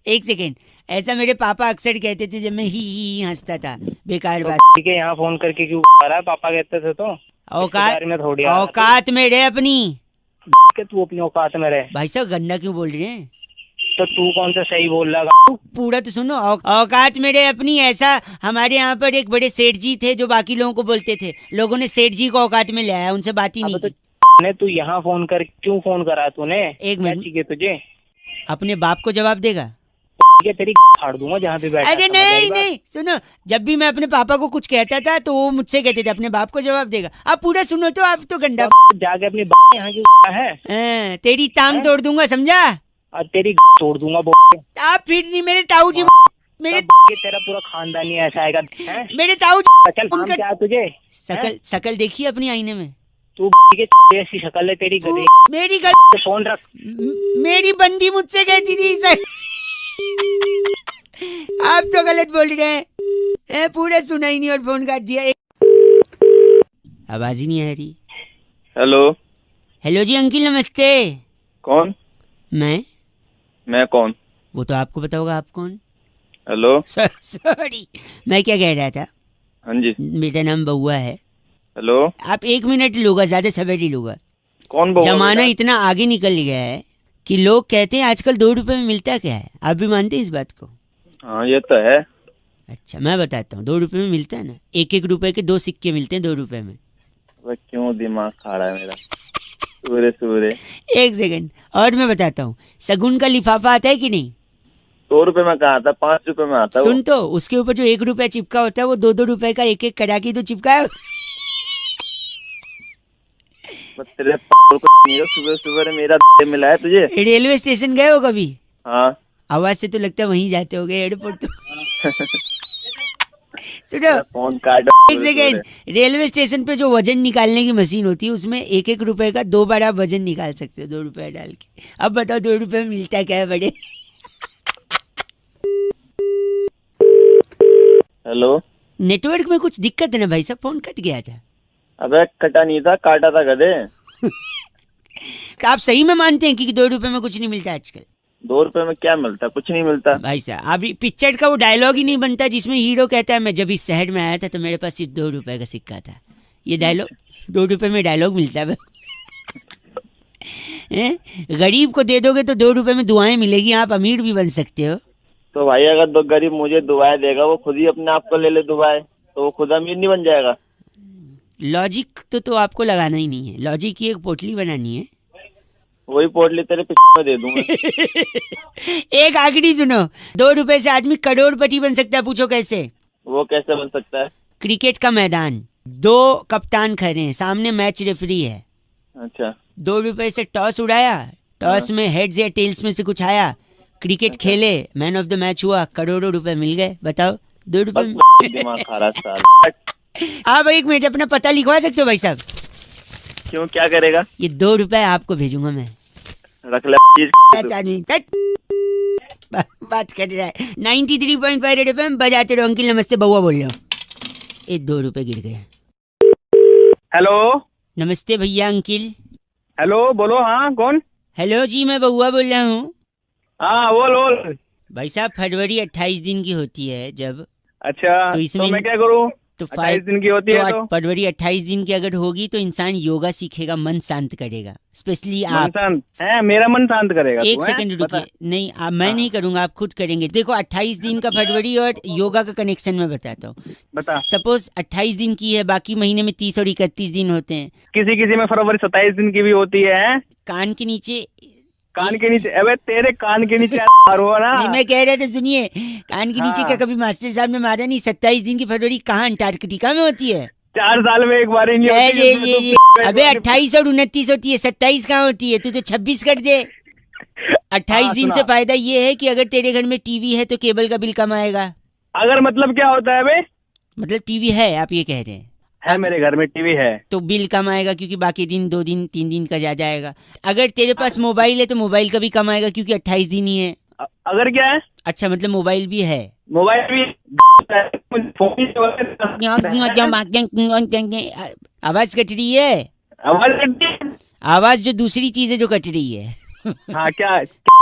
Speaker 1: 1 सेकेंड। ऐसा मेरे पापा अक्सर कहते थे जब मैं ही हंसता था। बेकार
Speaker 7: तो
Speaker 1: बात।
Speaker 7: ठीक है, यहाँ फोन करके क्यों आ रहा है? पापा कहते थे तो
Speaker 1: औकात
Speaker 7: में थोड़ी आ रहा
Speaker 1: औकात में रहे अपनी।
Speaker 7: कि तू अपनी औकात में रहे।
Speaker 1: भाई साहब गंदा क्यों बोल रहे हैं?
Speaker 7: तो तू कौन सा सही बोल रहा है?
Speaker 1: पूरा तो सुनो। औकात में रहे अपनी। ऐसा हमारे यहाँ पर एक बड़े सेठ जी थे जो बाकी लोगों को बोलते थे। लोगों ने सेठ जी को औकात में ले आया, उनसे बात ही नहीं की।
Speaker 7: तू यहाँ फोन कर क्यों फोन करा तूने?
Speaker 1: 1 मिनट।
Speaker 7: चाहिए तुझे?
Speaker 1: अपने बाप को जवाब देगा?
Speaker 7: ठीक है, तेरी फाड़ दूंगा जहाँ पे बैठा।
Speaker 1: अरे नहीं, सुनो। जब भी मैं अपने पापा को कुछ कहता था तो वो मुझसे कहते थे अपने बाप को जवाब देगा। आप पूरा सुनो तो आप तो गंदा
Speaker 7: जाके अपनी बाप यहाँ क्यों है?
Speaker 1: तेरी टांग तोड़ दूंगा, समझा?
Speaker 7: और तेरी तोड़ दूंगा।
Speaker 1: आप फिर नहीं, मेरे ताऊ जी। मेरे
Speaker 7: तेरा पूरा खानदान ही ऐसा आएगा।
Speaker 1: मेरे ताऊ जी।
Speaker 7: चल क्या तुझे?
Speaker 1: शकल देखिए अपनी आईने में।
Speaker 7: तू के ऐसी शक्ल है तेरी गधे।
Speaker 1: मेरी गलती,
Speaker 7: फोन रख।
Speaker 1: मेरी बंदी मुझसे कहती थी सर। आप तो गलत बोल रहे हैं। पूरा सुना ही नहीं और फोन काट दिया। आवाज ही नहीं आ रही।
Speaker 5: हेलो।
Speaker 1: हेलो जी अंकिल नमस्ते।
Speaker 5: कौन?
Speaker 1: मैं
Speaker 5: कौन?
Speaker 1: वो तो आपको पता होगा, आप कौन?
Speaker 5: हेलो।
Speaker 1: सॉरी, मैं क्या कह रहा था।
Speaker 5: हाँ जी।
Speaker 1: मेरा नाम बउआ है।
Speaker 5: हेलो।
Speaker 1: आप 1 मिनट लूगा, ज्यादा समय नहीं लूगा।
Speaker 5: कौन बउआ?
Speaker 1: जमाना इतना आगे निकल गया है कि लोग कहते हैं आजकल 2 रुपए में मिलता क्या है। आप भी मानते हैं इस बात को?
Speaker 5: हाँ ये तो है।
Speaker 1: अच्छा मैं बताता हूँ, 2 रुपए में मिलता है ना। 1-1 रुपए के 2 सिक्के मिलते हैं 2 रुपए में।
Speaker 5: वह क्यों दिमाग खा रहा है मेरा? सूरे
Speaker 1: 1 सेकंड और मैं बताता हूँ, शगुन का लिफाफा आता है कि नहीं?
Speaker 5: 2 रुपए में कहाँ आता? 5 रुपए में आता है।
Speaker 1: सुन तो, उसके ऊपर जो 1 रुपया चिपका होता है वो 2-2 रुपए का 1-1 कड़ाकी तो चिपका है।
Speaker 5: तेरे सुबह मेरा मिला है तुझे।
Speaker 1: रेलवे स्टेशन गए हो कभी?
Speaker 5: हाँ।
Speaker 1: आवाज से तो लगता है वहीं जाते हो गए, एयरपोर्ट तो। सुनो
Speaker 5: फोन काट।
Speaker 1: 1 सेकेंड, रेलवे स्टेशन पे जो वजन निकालने की मशीन होती है उसमें 1-1 रुपए का 2 बार आप वजन निकाल सकते हो 2 रुपए डाल के। अब बताओ 2 रुपए में मिलता क्या है बड़े?
Speaker 5: हेलो।
Speaker 1: नेटवर्क में कुछ दिक्कत है ना भाई साहब, फोन कट गया था।
Speaker 5: अबे कटा नहीं था, काटा था गधे।
Speaker 1: आप सही में मानते हैं कि 2 रुपए में कुछ नहीं मिलता आजकल?
Speaker 5: 2 रुपए में क्या मिलता? कुछ नहीं मिलता
Speaker 1: भाई साहब। अभी पिक्चर का वो डायलॉग ही नहीं बनता जिसमें हीरो कहता है मैं जब इस शहर में आया था तो मेरे पास सिर्फ 2 रुपए का सिक्का था। ये डायलॉग 2 रुपए में डायलॉग मिलता है। गरीब को दे दोगे तो 2 रुपए में दुआएं मिलेगी, आप अमीर भी बन सकते हो।
Speaker 5: तो भाई अगर 2 गरीब मुझे दुआएं देगा, वो खुद ही अपने आप को ले ले दुआएं, तो वो खुद अमीर नहीं बन जाएगा?
Speaker 1: लॉजिक तो आपको लगाना ही नहीं है, लॉजिक की एक पोटली बनानी है।
Speaker 5: वही पोटली तेरे पीछे में दे दूंगा।
Speaker 1: एक आखिरी सुनो, 2 रुपए से आदमी करोड़पति बन सकता है। पूछो कैसे?
Speaker 5: वो कैसे बन सकता है?
Speaker 1: क्रिकेट का मैदान, 2 कप्तान खड़े हैं, सामने मैच रेफरी है।
Speaker 5: अच्छा।
Speaker 1: 2 रुपए से टॉस उड़ाया, टॉस में हेड्स या टेल्स में से कुछ आया, क्रिकेट खेले, मैन ऑफ द मैच हुआ, करोड़ों रुपए मिल गए। बताओ 2 रुपए में?
Speaker 5: दिमाग खा रहा है।
Speaker 1: आप 1 मिनट अपना पता लिखवा सकते हो भाई साहब?
Speaker 5: क्यों, क्या करेगा?
Speaker 1: ये 2 रुपए आपको भेजूंगा मैं।
Speaker 5: रख ले
Speaker 1: बात कर रहा है। 93.5 रेड एफएम बजाते रहो। अंकिल नमस्ते, बउआ बोल रहा हूँ। ये 2 रुपए गिर गए।
Speaker 2: हेलो।
Speaker 1: नमस्ते भैया अंकिल।
Speaker 2: हेलो बोलो। हाँ कौन?
Speaker 1: हेलो जी मैं बउआ बोल रहा हूँ।
Speaker 2: हाँ बोल।
Speaker 1: भाई साहब फरवरी 28 दिन की होती है जब।
Speaker 2: अच्छा
Speaker 1: तो इसमें
Speaker 2: मैं क्या करूँ?
Speaker 1: तो
Speaker 2: 28 दिन की होती है तो
Speaker 1: फरवरी 28 दिन की अगर होगी तो इंसान योगा सीखेगा, मन शांत करेगा। स्पेशली
Speaker 2: मन
Speaker 1: आप।
Speaker 2: शांत है? मेरा मन शांत करेगा?
Speaker 1: 1 सेकंड रुकिए। नहीं मैं नहीं करूंगा, आप खुद करेंगे। देखो 28 दिन का फरवरी और योगा का कनेक्शन मैं बताता हूँ।
Speaker 2: बता।
Speaker 1: सपोज 28 दिन की है, बाकी महीने में 30 और 31 दिन होते हैं।
Speaker 2: किसी में फरवरी 27 दिन की भी होती है।
Speaker 1: कान के नीचे
Speaker 2: अबे तेरे कान के नीचे मारो ना।
Speaker 1: नहीं मैं कह रहा था सुनिए, कान के नीचे क्या कभी मास्टर साहब ने मारा नहीं? 27 दिन की फरवरी कहाँ अंटार्कटिका में होती है?
Speaker 2: 4 साल में एक बार ही नहीं होती है।
Speaker 1: अबे 28 और 29 होती है, 27 कहाँ होती है? तू तो 26 कर दे। 28 दिन से फायदा ये है कि अगर तेरे घर में टीवी है तो केबल का बिल कम आएगा।
Speaker 2: अगर मतलब क्या होता है बे?
Speaker 1: मतलब टीवी है, आप ये कह रहे हैं?
Speaker 2: है, मेरे घर में टीवी है
Speaker 1: तो बिल कम आएगा क्योंकि बाकी दिन 2 दिन 3 दिन का ज्यादा आएगा। अगर तेरे पास मोबाइल है तो मोबाइल का भी कम आएगा क्योंकि 28 दिन ही है।
Speaker 2: अगर क्या है?
Speaker 1: अच्छा मतलब मोबाइल भी है।
Speaker 2: मोबाइल भी
Speaker 1: आवाज कट रही है। आवाज जो दूसरी चीज है जो कट रही है।
Speaker 2: हाँ क्या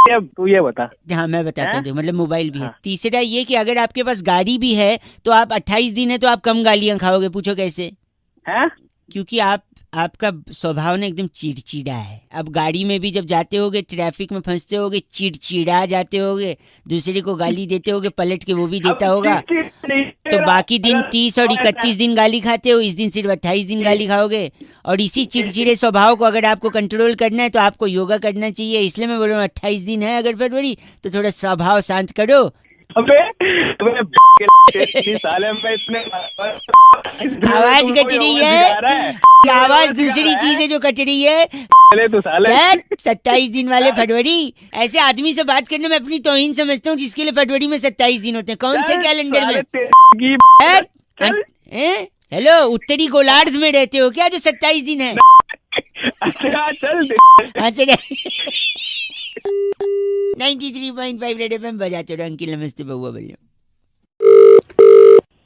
Speaker 2: तू ये बता।
Speaker 1: हाँ मैं बताता हूँ, मतलब मोबाइल भी है। तीसरा ये कि अगर आपके पास गाड़ी भी है तो आप 28 दिन है तो आप कम गालियां खाओगे। पूछो कैसे?
Speaker 2: है?
Speaker 1: क्योंकि आपका स्वभाव ना एकदम चिड़चिड़ा है। अब गाड़ी में भी जब जाते होगे, ट्रैफिक में फंसते होगे, चिड़चिड़ा जाते होगे, दूसरे को गाली देते होगे, पलट के वो भी देता होगा। तो बाकी दिन 30 और 31 दिन गाली खाते हो, इस दिन सिर्फ 28 दिन गाली खाओगे। और इसी चिड़चिड़े स्वभाव को अगर आपको कंट्रोल करना है तो आपको योगा करना चाहिए। इसलिए मैं बोल रहा हूँ 28 दिन है अगर फरवरी तो थोड़ा स्वभाव शांत करो। आवाज कट रही है, आवाज दूसरी चीज है जो कट रही है। 27 दिन वाले फरवरी, ऐसे आदमी से बात करने में अपनी तौहीन समझता हूँ जिसके लिए फरवरी में 27 दिन होते हैं। कौन से कैलेंडर में? हेलो उत्तरी गोलार्ध में रहते हो क्या जो 27 दिन है?
Speaker 2: अच्छा चल
Speaker 1: हाँ से 93.5 रेड एफएम बजाते रहो। अंकिल नमस्ते, बउआ बोलियो।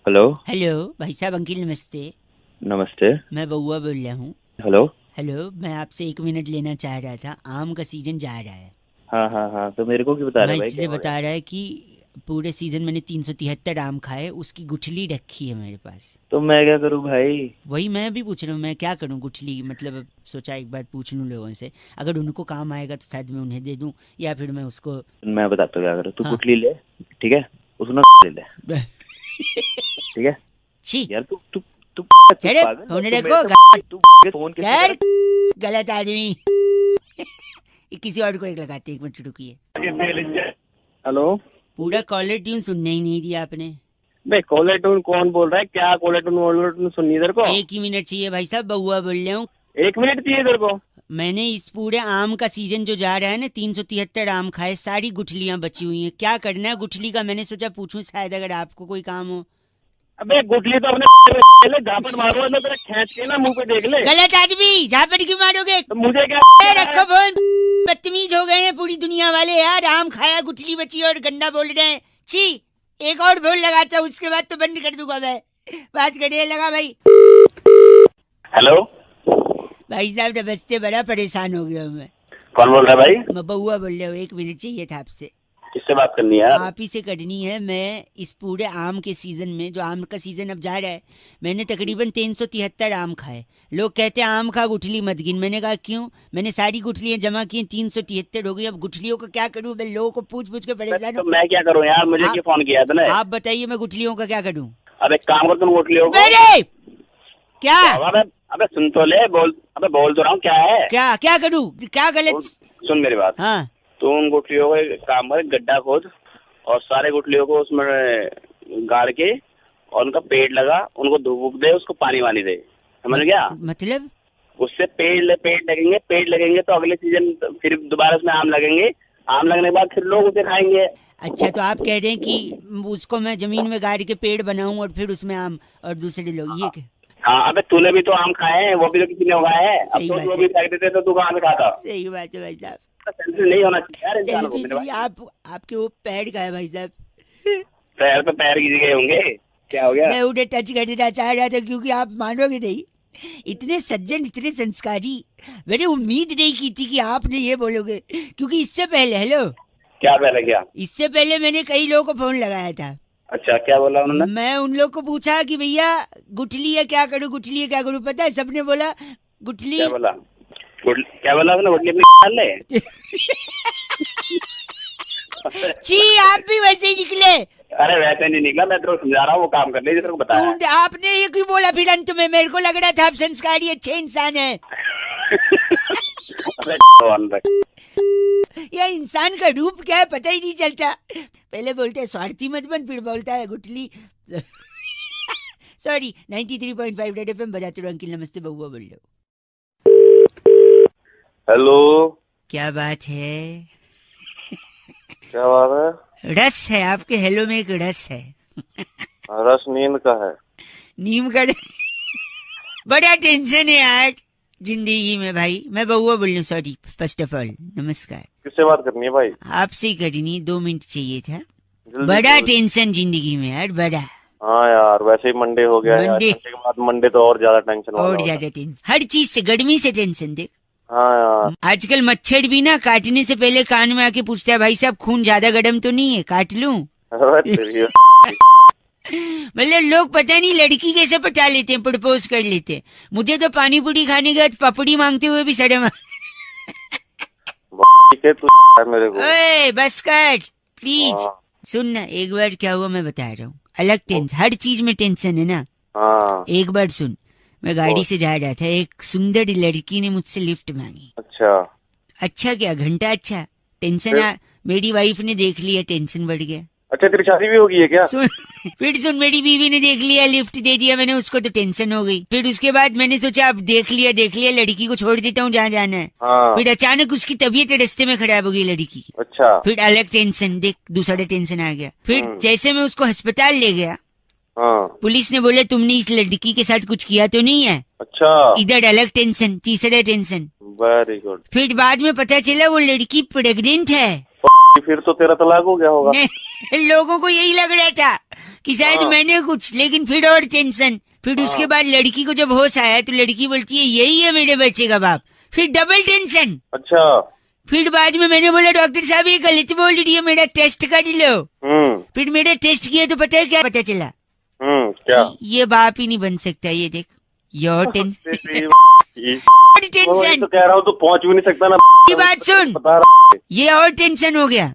Speaker 8: हेलो
Speaker 1: हेलो भाई साहब, अंकिल नमस्ते।
Speaker 8: नमस्ते।
Speaker 1: मैं बउआ बोल रहा हूँ।
Speaker 8: हेलो
Speaker 1: हेलो, मैं आपसे 1 मिनट लेना चाह रहा था। आम का सीजन जा रहा है।
Speaker 8: हाँ हाँ हाँ, तो मेरे को क्यों बता रहे
Speaker 1: मैं
Speaker 8: भाई?
Speaker 1: इसलिए बता रहा है कि पूरे सीजन मैंने 373 आम खाए, उसकी गुठली रखी है मेरे पास।
Speaker 8: तो मैं क्या करूँ भाई?
Speaker 1: वही मैं भी पूछ रहा हूँ, मैं क्या करूँ गुठली, मतलब सोचा एक बार पूछ लूँ लोगों से, अगर उनको काम आएगा तो शायद मैं उन्हें दे दूँ, या फिर मैं उसको।
Speaker 8: मैं बताता हूँ क्या करो। तू
Speaker 1: हाँ।
Speaker 8: गुठली ले, ठीक है, उसको ले ले, ठीक है।
Speaker 1: छी
Speaker 8: यार तू तू तू
Speaker 1: चले
Speaker 8: पागल है?
Speaker 1: फोन
Speaker 8: तू
Speaker 1: रखो,
Speaker 8: मेरे से- तू फोन किससे
Speaker 1: सर
Speaker 8: कर रहा है?
Speaker 1: गलत आदमी। किसी और को एक लगाते, 1 मिनट रुकिए।
Speaker 2: हेलो
Speaker 1: पूरा कॉलर ट्यून सुनने ही नहीं दिया आपने।
Speaker 6: भाई कॉलर टून कौन बोल रहा है? क्या कॉलर टून सुननी इधर को?
Speaker 1: 1 ही मिनट चाहिए भाई साहब, बउआ बोल रहा हूँ।
Speaker 6: 1 मिनट चाहिए इधर को?
Speaker 1: मैंने इस पूरे आम का सीजन जो जा रहा है ना, 373 आम खाए, सारी गुठलियां बची हुई हैं। क्या करना है गुठली का, मैंने सोचा पूछूं शायद अगर आपको कोई काम हो।
Speaker 6: अबे गुठली तो अपने झापट मारो ना, तेरा खींच के ना मुंह पे देख ले।
Speaker 1: गलत आदमी, झापड़ क्यों मारोगे?
Speaker 6: तो मुझे क्या
Speaker 1: ए, रखो फोन। बदतमीज हो गए हैं पूरी दुनिया वाले यार। आम खाया, गुठली बची और गंदा बोल रहे हैं। छी, एक और फोन लगाता हूँ, उसके बाद तो बंद कर दूंगा मैं। बात करिए, लगा भाई।
Speaker 6: हेलो
Speaker 1: भाई साहब नमस्ते, बड़ा परेशान हो गया हूँ मैं।
Speaker 6: कौन बोल रहा है भाई?
Speaker 1: मैं बउआ बोल रहा हूँ। 1 मिनट चाहिए था आपसे।
Speaker 6: किससे बात करनी है यार?
Speaker 1: आप ही से करनी है। मैं इस पूरे आम के सीजन में, जो आम का सीजन अब जा रहा है, मैंने तकरीबन 373 आम खाए। लोग कहते हैं आम खा गुठली मत गिन। मैंने कहा क्यों? मैंने सारी गुठलियां जमा की, 373 हो गई। अब गुठलियों का क्या करूं? मैं लोगों को पूछ पूछ के परेशान
Speaker 6: तो
Speaker 1: हूं।
Speaker 6: मैं क्या करूँ यार? मुझे क्यों फोन किया तूने?
Speaker 1: आप बताइए, मैं गुठलियों का क्या करूं?
Speaker 6: अब एक काम कर, तुम गुठलियों को।
Speaker 1: मेरे क्या
Speaker 6: अबे सुन तो ले, बोल तो रहा हूँ। क्या है?
Speaker 1: क्या करूं? क्या गलत?
Speaker 6: सुन मेरी बात।
Speaker 1: हाँ,
Speaker 6: तुम गुठलियों को एक काम कर, गड्ढा खोद और सारे गुठलियों को उसमें गाड़ के और उनका पेड़ लगा, उनको धूप दे, उसको पानी वानी दे। समझ गया?
Speaker 1: मतलब
Speaker 6: उससे पेड़ लगेंगे तो अगले सीजन फिर दोबारा उसमें आम लगेंगे। आम लगने के बाद फिर लोग उसे खाएंगे।
Speaker 1: अच्छा, तो आप कह रहे हैं कि उसको मैं जमीन में गाड़ के पेड़ बनाऊं और फिर उसमें आम और दूसरे लोग, ये क्या?
Speaker 6: हाँ, अबे तूने भी तो आम खाए हैं, वो भी तो किसी ने उगाए हैं। अब
Speaker 1: सही
Speaker 6: तो
Speaker 1: बात
Speaker 6: वो
Speaker 1: है।
Speaker 6: भी फेंक देते तो तू कहाँ से खाता?
Speaker 1: सही बात है भाई साहब।
Speaker 6: सेल्फी नहीं होना चाहिए यार इंसान को। मेरे भाई
Speaker 1: आपके वो पैर का है भाई साहब।
Speaker 6: पैर पे पैर गिर गए होंगे। क्या हो गया?
Speaker 1: मैं उन्हें टच करना चाह रहा था, क्योंकि आप मानोगे नहीं, इतने सज्जन, इतने संस्कारी, मैंने उम्मीद नहीं की थी कि आपने ये बोलोगे। क्योंकि इससे पहले, हेलो,
Speaker 6: क्या पहले क्या?
Speaker 1: इससे पहले मैंने कई लोगों को फोन लगाया था।
Speaker 6: अच्छा, क्या बोला उन्होंने?
Speaker 1: मैं उन लोग को पूछा कि भैया गुठली है क्या करूं, गुठली है क्या करूं? पता है सबने बोला गुठली।
Speaker 6: क्या बोला? क्या बोला आपने? गुठली अपनी डाल ले।
Speaker 1: छी, आप भी वैसे ही निकले।
Speaker 6: अरे वैसे नहीं निकला, मैं तेरे को समझा रहा हूँ, वो काम कर ले जो तेरे को बताया।
Speaker 1: आपने ये क्यों बोला फिर अंत में? मेरे को लग रहा था आप संस्कारी अच्छे इंसान है। यह इंसान का रूप क्या है पता ही नहीं चलता। पहले बोलते हैं स्वार्थी मत बन, फिर बोलता है गुठली। सॉरी, 93.5 रेड एफएम बजाते रहो। अंकिल नमस्ते, बउआ बोल रहे हो।
Speaker 5: हेलो,
Speaker 1: क्या बात है?
Speaker 5: क्या बात है?
Speaker 1: रस है आपके हेलो में, एक रस है।
Speaker 5: रस नींद का है।
Speaker 1: नीम का बड़ा टेंशन है यार जिंदगी में भाई। मैं बउआ बोल रही हूँ, सॉरी। फर्स्ट ऑफ ऑल नमस्कार।
Speaker 5: किससे बात करनी है भाई?
Speaker 1: आपसे ही करनी, 2 मिनट चाहिए था।
Speaker 5: जल्दी
Speaker 1: बड़ा
Speaker 5: बोल।
Speaker 1: टेंशन जिंदगी में यार, बड़ा।
Speaker 5: हाँ यार, वैसे ही मंडे हो गया है।
Speaker 1: मंडे।
Speaker 5: संडे के बाद मंडे तो और ज्यादा टेंशन वाला
Speaker 1: और
Speaker 5: होता है।
Speaker 1: ज्यादा टेंशन, हर चीज से, गर्मी से टेंशन। देख,
Speaker 5: हाँ यार।
Speaker 1: आजकल मच्छर भी ना काटने से पहले कान में आके पूछता है, भाई साहब खून ज्यादा गर्म तो नहीं है, काट लूं?
Speaker 5: अरे तेरी-
Speaker 1: मतलब लोग पता नहीं लड़की कैसे पटा लेते हैं, प्रपोज कर लेते हैं। मुझे तो पानी पूरी खाने के बाद पपड़ी मांगते हुए भी शर्म।
Speaker 5: ठीक है, तू है मेरे को।
Speaker 1: ओए बस कर प्लीज।
Speaker 5: हाँ।
Speaker 1: सुन ना, एक बार क्या हुआ मैं बता रहा हूँ। अलग टेंशन, हर चीज में टेंशन है ना।
Speaker 5: हाँ।
Speaker 1: एक बार सुन, मैं गाड़ी से जा रहा था, एक सुंदर लड़की ने मुझसे लिफ्ट मांगी। अच्छा क्या, घंटा अच्छा टेंशन मेरी वाइफ ने देख लिया, टेंशन बढ़ गया।
Speaker 5: अच्छा, तेरी शादी भी होगी है क्या?
Speaker 1: फिर सुन, मेरी बीवी ने देख लिया, लिफ्ट दे दिया मैंने उसको, तो टेंशन हो गई। फिर उसके बाद मैंने सोचा अब देख लिया लड़की को छोड़ देता हूँ जहाँ जाना है।
Speaker 5: हाँ।
Speaker 1: फिर अचानक उसकी तबीयत रास्ते में खराब हो गई लड़की की।
Speaker 5: अच्छा।
Speaker 1: फिर अलग टेंशन, देख दूसरा टेंशन आ गया। फिर जैसे मैं उसको अस्पताल ले गया,
Speaker 5: हाँ।
Speaker 1: पुलिस ने बोला तुमने इस लड़की के साथ कुछ किया तो नहीं है।
Speaker 5: अच्छा।
Speaker 1: इधर अलग टेंशन, तीसरा टेंशन।
Speaker 5: Very good.
Speaker 1: फिर बाद में पता चला वो लड़की प्रेग्नेंट है।
Speaker 5: फिर तो तेरा तलाक हो गया होगा।
Speaker 1: लोगों को यही लग रहा था कि शायद मैंने कुछ, लेकिन फिर और टेंशन। फिर उसके बाद लड़की को जब होश आया तो लड़की बोलती है यही है मेरे बच्चे का बाप। फिर डबल टेंशन।
Speaker 5: अच्छा।
Speaker 1: फिर बाद में मैंने बोला डॉक्टर साहब ये गलत बोल रही है, मेरा टेस्ट कर लो। फिर मेरा टेस्ट किया तो पता है क्या पता चला?
Speaker 5: क्या?
Speaker 1: ये बाप ही नहीं बन सकता। ये देख योर टेंशन।
Speaker 5: तो कह रहा हूँ तो पहुँच भी नहीं सकता ना।
Speaker 1: की बात सुन, ये और टेंशन हो गया।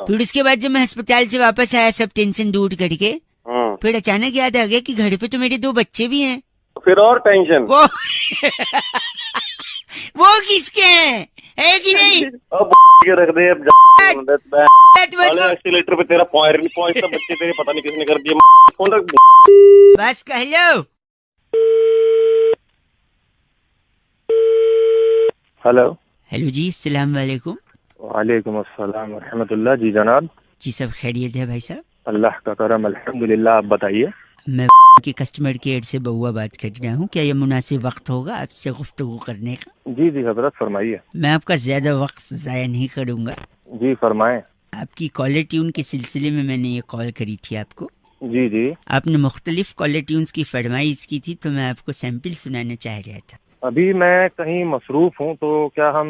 Speaker 1: फिर उसके बाद जब मैं अस्पताल से वापस आया सब टेंशन दूर करके, फिर अचानक याद आ गया कि घर पे तो मेरे 2 बच्चे भी हैं।
Speaker 5: फिर और टेंशन।
Speaker 1: वो किसके हैं, है कि नहीं?
Speaker 5: अब रख दे एक्सीलेटर पे तेरा पैर नहीं पहुंचता, बच्चे तेरे पता नहीं किसने कर दिया। फोन रख।
Speaker 1: बस कह लो।
Speaker 5: हेलो।
Speaker 1: हेलो जी, अस्सलाम वालेकुम।
Speaker 5: वालेकुम अस्सलाम व रहमतुल्लाह। जी जनाब।
Speaker 1: जी सब खैरियत है भाई साहब?
Speaker 5: अल्लाह का करम अल्हम्दुलिल्लाह। आप बताइए।
Speaker 1: मैं की कस्टमर केयर से बउआ बात कर रहा हूँ। क्या ये मुनासिब वक्त होगा आपसे गुफ्तगू करने का?
Speaker 5: जी जी हजरत फरमाइए।
Speaker 1: मैं आपका ज्यादा वक्त जाया नहीं करूँगा।
Speaker 5: जी फरमाएं।
Speaker 1: आपकी कॉलर ट्यून के सिलसिले में मैंने ये कॉल करी थी आपको।
Speaker 5: जी जी।
Speaker 1: आपने मुख्तलिफ कॉलर ट्यून्स की फरमाइश की थी तो मैं आपको सैंपल सुनाना चाह रहा था।
Speaker 5: अभी मैं कहीं मसरूफ हूँ तो क्या हम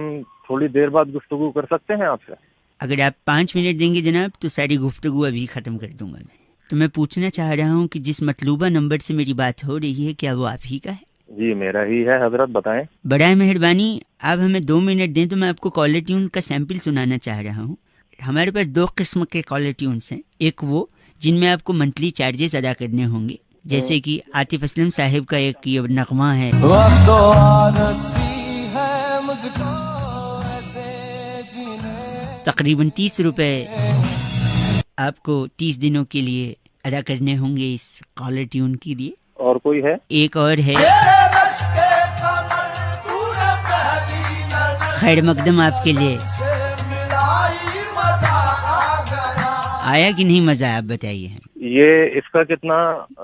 Speaker 5: थोड़ी देर बाद गुफ्तगू कर सकते हैं आपसे?
Speaker 1: अगर आप 5 मिनट देंगे जनाब तो सारी गुफ्तगू अभी ख़त्म कर दूंगा मैं। तो मैं पूछना चाह रहा हूँ कि जिस मतलूबा नंबर से मेरी बात हो रही है क्या वो आप ही का है?
Speaker 5: जी मेरा ही है हजरत, बताएं।
Speaker 1: बड़ा मेहरबानी आप हमें 2 मिनट दें तो मैं आपको कॉलर ट्यून का सैंपल सुनाना चाह रहा हूँ। हमारे पास 2 किस्म के कॉलर ट्यून्स हैं। एक वो जिनमें आपको मंथली चार्जेस अदा करने होंगे, जैसे कि आतिफ असलम साहिब का एक ये नगमा है, तकरीबन 30 रुपए आपको 30 दिनों के लिए अदा करने होंगे इस कॉलर ट्यून के लिए।
Speaker 5: और कोई है? एक
Speaker 1: और है, खैर मकदम आपके लिए। आया कि नहीं मजा, आप बताइए।
Speaker 5: ये इसका कितना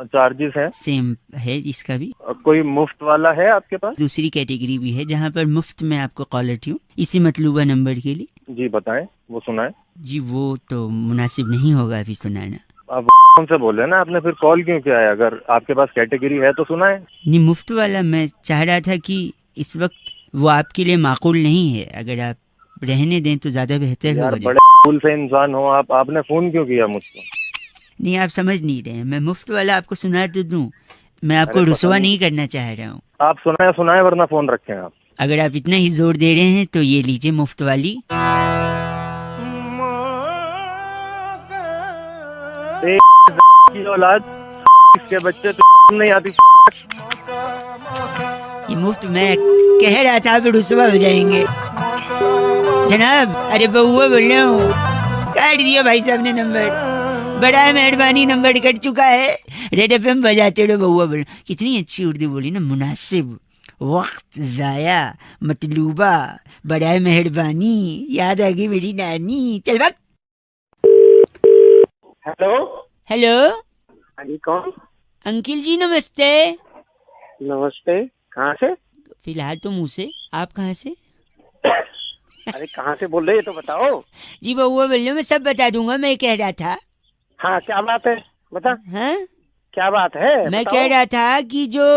Speaker 5: चार्जेस है?
Speaker 1: सेम है इसका भी।
Speaker 5: कोई मुफ्त वाला है आपके पास?
Speaker 1: दूसरी कैटेगरी भी है जहाँ पर मुफ्त में आपको कॉलर ट्यून इसी मतलूबा नंबर के लिए।
Speaker 5: जी बताएं, वो सुनाएं।
Speaker 1: जी वो तो मुनासिब नहीं होगा अभी सुनाना।
Speaker 5: आप हमसे बोले ना, आपने फिर कॉल क्यों किया है? अगर आपके पास कैटेगरी है तो सुनाएं।
Speaker 1: नहीं, मुफ्त वाला मैं चाह रहा था कि इस वक्त वो आपके लिए माकूल नहीं है, अगर आप रहने दें तो ज्यादा बेहतर होगा।
Speaker 5: बड़े फूल से इंसान हो आप, आपने फोन क्यों किया मुझको?
Speaker 1: नहीं आप समझ नहीं रहे, मैं मुफ्त वाला आपको सुना तो दूं, मैं आपको रुसवा नहीं करना चाह रहा हूँ।
Speaker 5: आप सुनाए वरना फोन रखें आप।
Speaker 1: अगर आप इतना ही जोर दे रहे हैं तो ये लीजिए मुफ्त वाली।
Speaker 5: की औलाद इसके बच्चे तो नहीं आती।
Speaker 1: ये मुफ्त मैं कह रहा था, आप रुसवा हो जाएंगे जनाब। अरे बउआ बोल रहा हूँ, काट दिया भाई साहब ने नंबर। बड़ा मेहरबानी, नंबर कट चुका है। रेड एफएम बजाते रहो। बउआ बोल, कितनी अच्छी उर्दू बोली ना, मुनासिब, वक्त जाया, मतलूबा, बड़ा मेहरबानी, याद आ गई मेरी नानी। चल बात।
Speaker 2: Hello
Speaker 1: hello.
Speaker 2: हाँ जी, कौन?
Speaker 1: अंकिल जी नमस्ते।
Speaker 2: नमस्ते। कहाँ से?
Speaker 1: फिलहाल तो मुँह से, आप कहाँ से?
Speaker 2: अरे कहाँ से बोल रहे हैं तो बताओ।
Speaker 1: जी बउआ बोल रहे, मैं सब बता दूंगा। मैं कह रहा था।
Speaker 2: हाँ क्या बात है बता।
Speaker 1: हाँ
Speaker 2: क्या बात है?
Speaker 1: मैं कह रहा था कि जो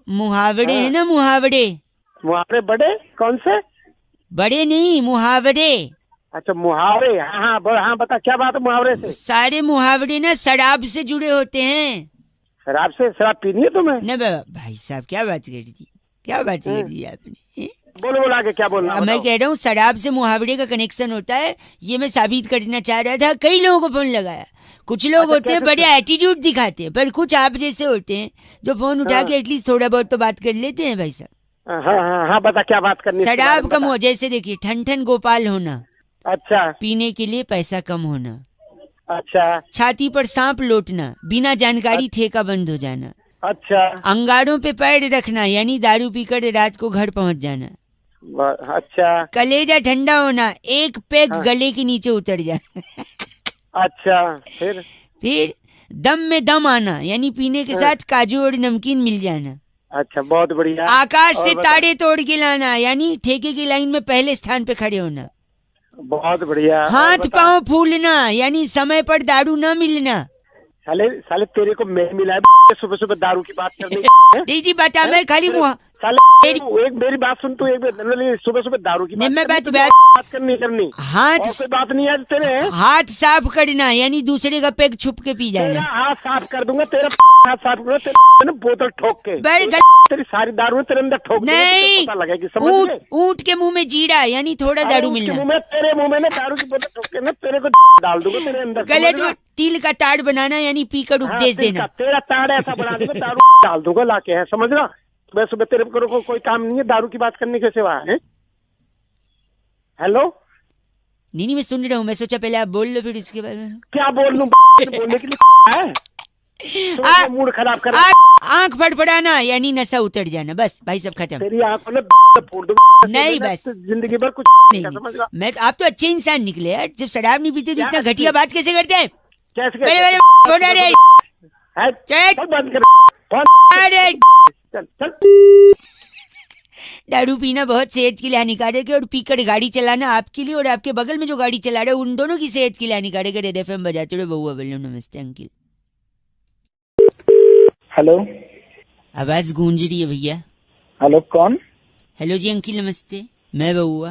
Speaker 1: मुहावरे हैं ना, मुहावरे
Speaker 2: बड़े कौन से?
Speaker 1: बड़े नहीं, मुहावरे।
Speaker 2: अच्छा मुहावरे। हाँ बता क्या बात है मुहावरे से?
Speaker 1: सारे मुहावरे ना शराब से जुड़े होते हैं।
Speaker 2: शराब से? शराब पीनी है तुम्हें?
Speaker 1: न भाई साहब क्या बात कर दी, क्या बात कर दी आपने?
Speaker 2: बोलो आगे क्या बोलना?
Speaker 1: मैं कह रहा हूँ शराब से मुहावरे का कनेक्शन होता है, ये मैं साबित करना चाह रहा था। कई लोगों को फोन लगाया। कुछ लोग होते हैं बड़े एटीट्यूड दिखाते हैं, पर कुछ आप जैसे होते हैं जो फोन उठा के एटलीस्ट थोड़ा बहुत तो बात कर लेते हैं भाई साहब।
Speaker 2: हाँ बता क्या बात करनी?
Speaker 1: शराब कम हो, जैसे देखिए ठन गोपाल होना।
Speaker 2: अच्छा।
Speaker 1: पीने के लिए पैसा कम होना।
Speaker 2: अच्छा।
Speaker 1: छाती पर सांप लौटना, बिना जानकारी ठेका बंद हो जाना।
Speaker 2: अच्छा।
Speaker 1: अंगारों पे पैर रखना, यानी दारू पीकर रात को घर पहुंच जाना।
Speaker 2: अच्छा।
Speaker 1: कलेजा ठंडा होना, एक पैग गले के नीचे उतर जाना।
Speaker 2: अच्छा। फिर
Speaker 1: दम में दम आना, यानी पीने के साथ काजू और नमकीन मिल जाना।
Speaker 9: अच्छा, बहुत बढ़िया।
Speaker 1: आकाश से
Speaker 9: और बता।
Speaker 1: ताड़े तोड़ के लाना, यानी ठेके की लाइन में पहले स्थान पे खड़े होना।
Speaker 9: बहुत बढ़िया।
Speaker 1: हाथ पांव फूलना, यानी समय पर दारू न मिलना।
Speaker 9: साले साले तेरे को मैं मिला है सुबह सुबह दारू की बात करने की।
Speaker 1: दीदी बता, मैं खाली मुँह
Speaker 9: साले एक मेरी बात सुन, तू एक सुबह सुबह दारू की बात करनी
Speaker 1: हाथ
Speaker 9: और कोई बात नहीं है तेरे।
Speaker 1: हाथ साफ करना, यानी दूसरे का पेग छुप के पी
Speaker 9: तेरा
Speaker 1: जाना।
Speaker 9: हाथ साफ कर दूंगा, तेरा हाथ साफ करूंगा, तेरे बोतल ठोक के तेरी सारी दारू तेरे अंदर ठोक दूंगा,
Speaker 1: नहीं,
Speaker 9: पता लगेगी। समझ गए?
Speaker 1: ऊंट के मुंह में जीरा, यानी थोड़ा दारू मिलना।
Speaker 9: मुंह में तेरे मुंह में ना दारू की बोतल ठोक के ना तेरे को डाल दूंगा तेरे अंदर।
Speaker 1: गलत वो तिल का ताड़ बनाना, यानी पीकर उपदेश देना।
Speaker 9: तेरा ताड़ ऐसा बना दूंगा, दारू डाल दूंगा लाके, है समझ रहा। सुबह सुबह तेरे को कोई काम नहीं है दारू की बात करने के सिवा है। हेलो,
Speaker 1: नहीं मैं सुन रहा हूँ, मैं सोचा पहले आप बोल लो फिर इसके बाद में।
Speaker 9: क्या बोल लूं? बोलने के लिए है मूड खराब कर।
Speaker 1: आंख फड़फड़ाना, यानी नशा उतर जाना। बस भाई सब खत्म।
Speaker 9: तेरी आंखों में फोड़ दूंगा।
Speaker 1: नहीं बस
Speaker 9: जिंदगी भर कुछ नहीं समझ रहा।
Speaker 1: मैं आप तो अच्छे इंसान निकले यार, जब शराब नहीं पीते तो इतना घटिया बात कैसे करते हैं?
Speaker 9: कैसे बंद कर।
Speaker 1: दारू पीना बहुत सेहत के लिए हानिकारक है, और पीकर गाड़ी चलाना आपके लिए और आपके बगल में जो गाड़ी चला रहे हैं उन दोनों की सेहत के लिए हानिकारक है। रेड एफएम बजाते रहो। बहुआ बोलो। नमस्ते अंकिल।
Speaker 2: हेलो,
Speaker 1: आवाज गूंज रही है भैया।
Speaker 2: हेलो, कौन?
Speaker 1: हेलो जी अंकिल नमस्ते, मैं बहुआ।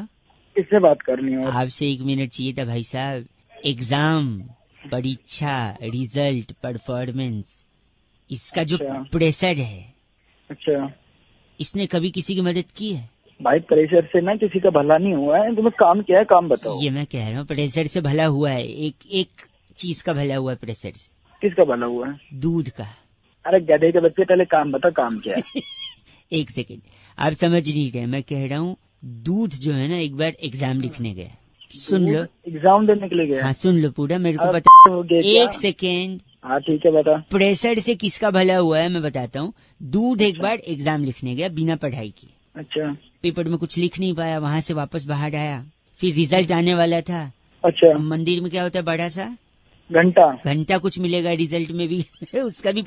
Speaker 2: किससे बात करनी है?
Speaker 1: आपसे 1 मिनट चाहिए था भाई साहब। एग्जाम, परीक्षा, रिजल्ट, परफॉर्मेंस, इसका जो प्रेशर है,
Speaker 2: अच्छा,
Speaker 1: इसने कभी किसी की मदद की है?
Speaker 2: भाई प्रेशर से ना किसी का भला नहीं हुआ है। तुम्हें काम क्या है, काम बताओ।
Speaker 1: ये मैं कह रहा हूँ, प्रेशर से भला हुआ है। एक चीज का भला हुआ है प्रेशर से।
Speaker 2: किसका भला हुआ है?
Speaker 1: दूध का।
Speaker 2: अरे गधे के बच्चे, पहले काम बता, काम क्या है?
Speaker 1: 1 सेकेंड, आप समझ नहीं रहे। मैं कह रहा हूँ दूध जो है ना, एक बार एग्जाम लिखने गया। सुन लो।
Speaker 2: एग्जाम देने के लिए गया?
Speaker 1: हाँ सुन लो पूरा, मेरे को पता। 1 सेकेंड।
Speaker 2: हाँ ठीक है, बता।
Speaker 1: प्रेशर से किसका भला हुआ है मैं बताता हूँ। दूध एक बार एग्जाम लिखने गया बिना पढ़ाई के।
Speaker 2: अच्छा।
Speaker 1: पेपर में कुछ लिख नहीं पाया, वहां से वापस बाहर आया, फिर रिजल्ट आने वाला था।
Speaker 2: अच्छा।
Speaker 1: मंदिर में क्या होता है, बड़ा सा घंटा कुछ मिलेगा रिजल्ट में भी। उसका भी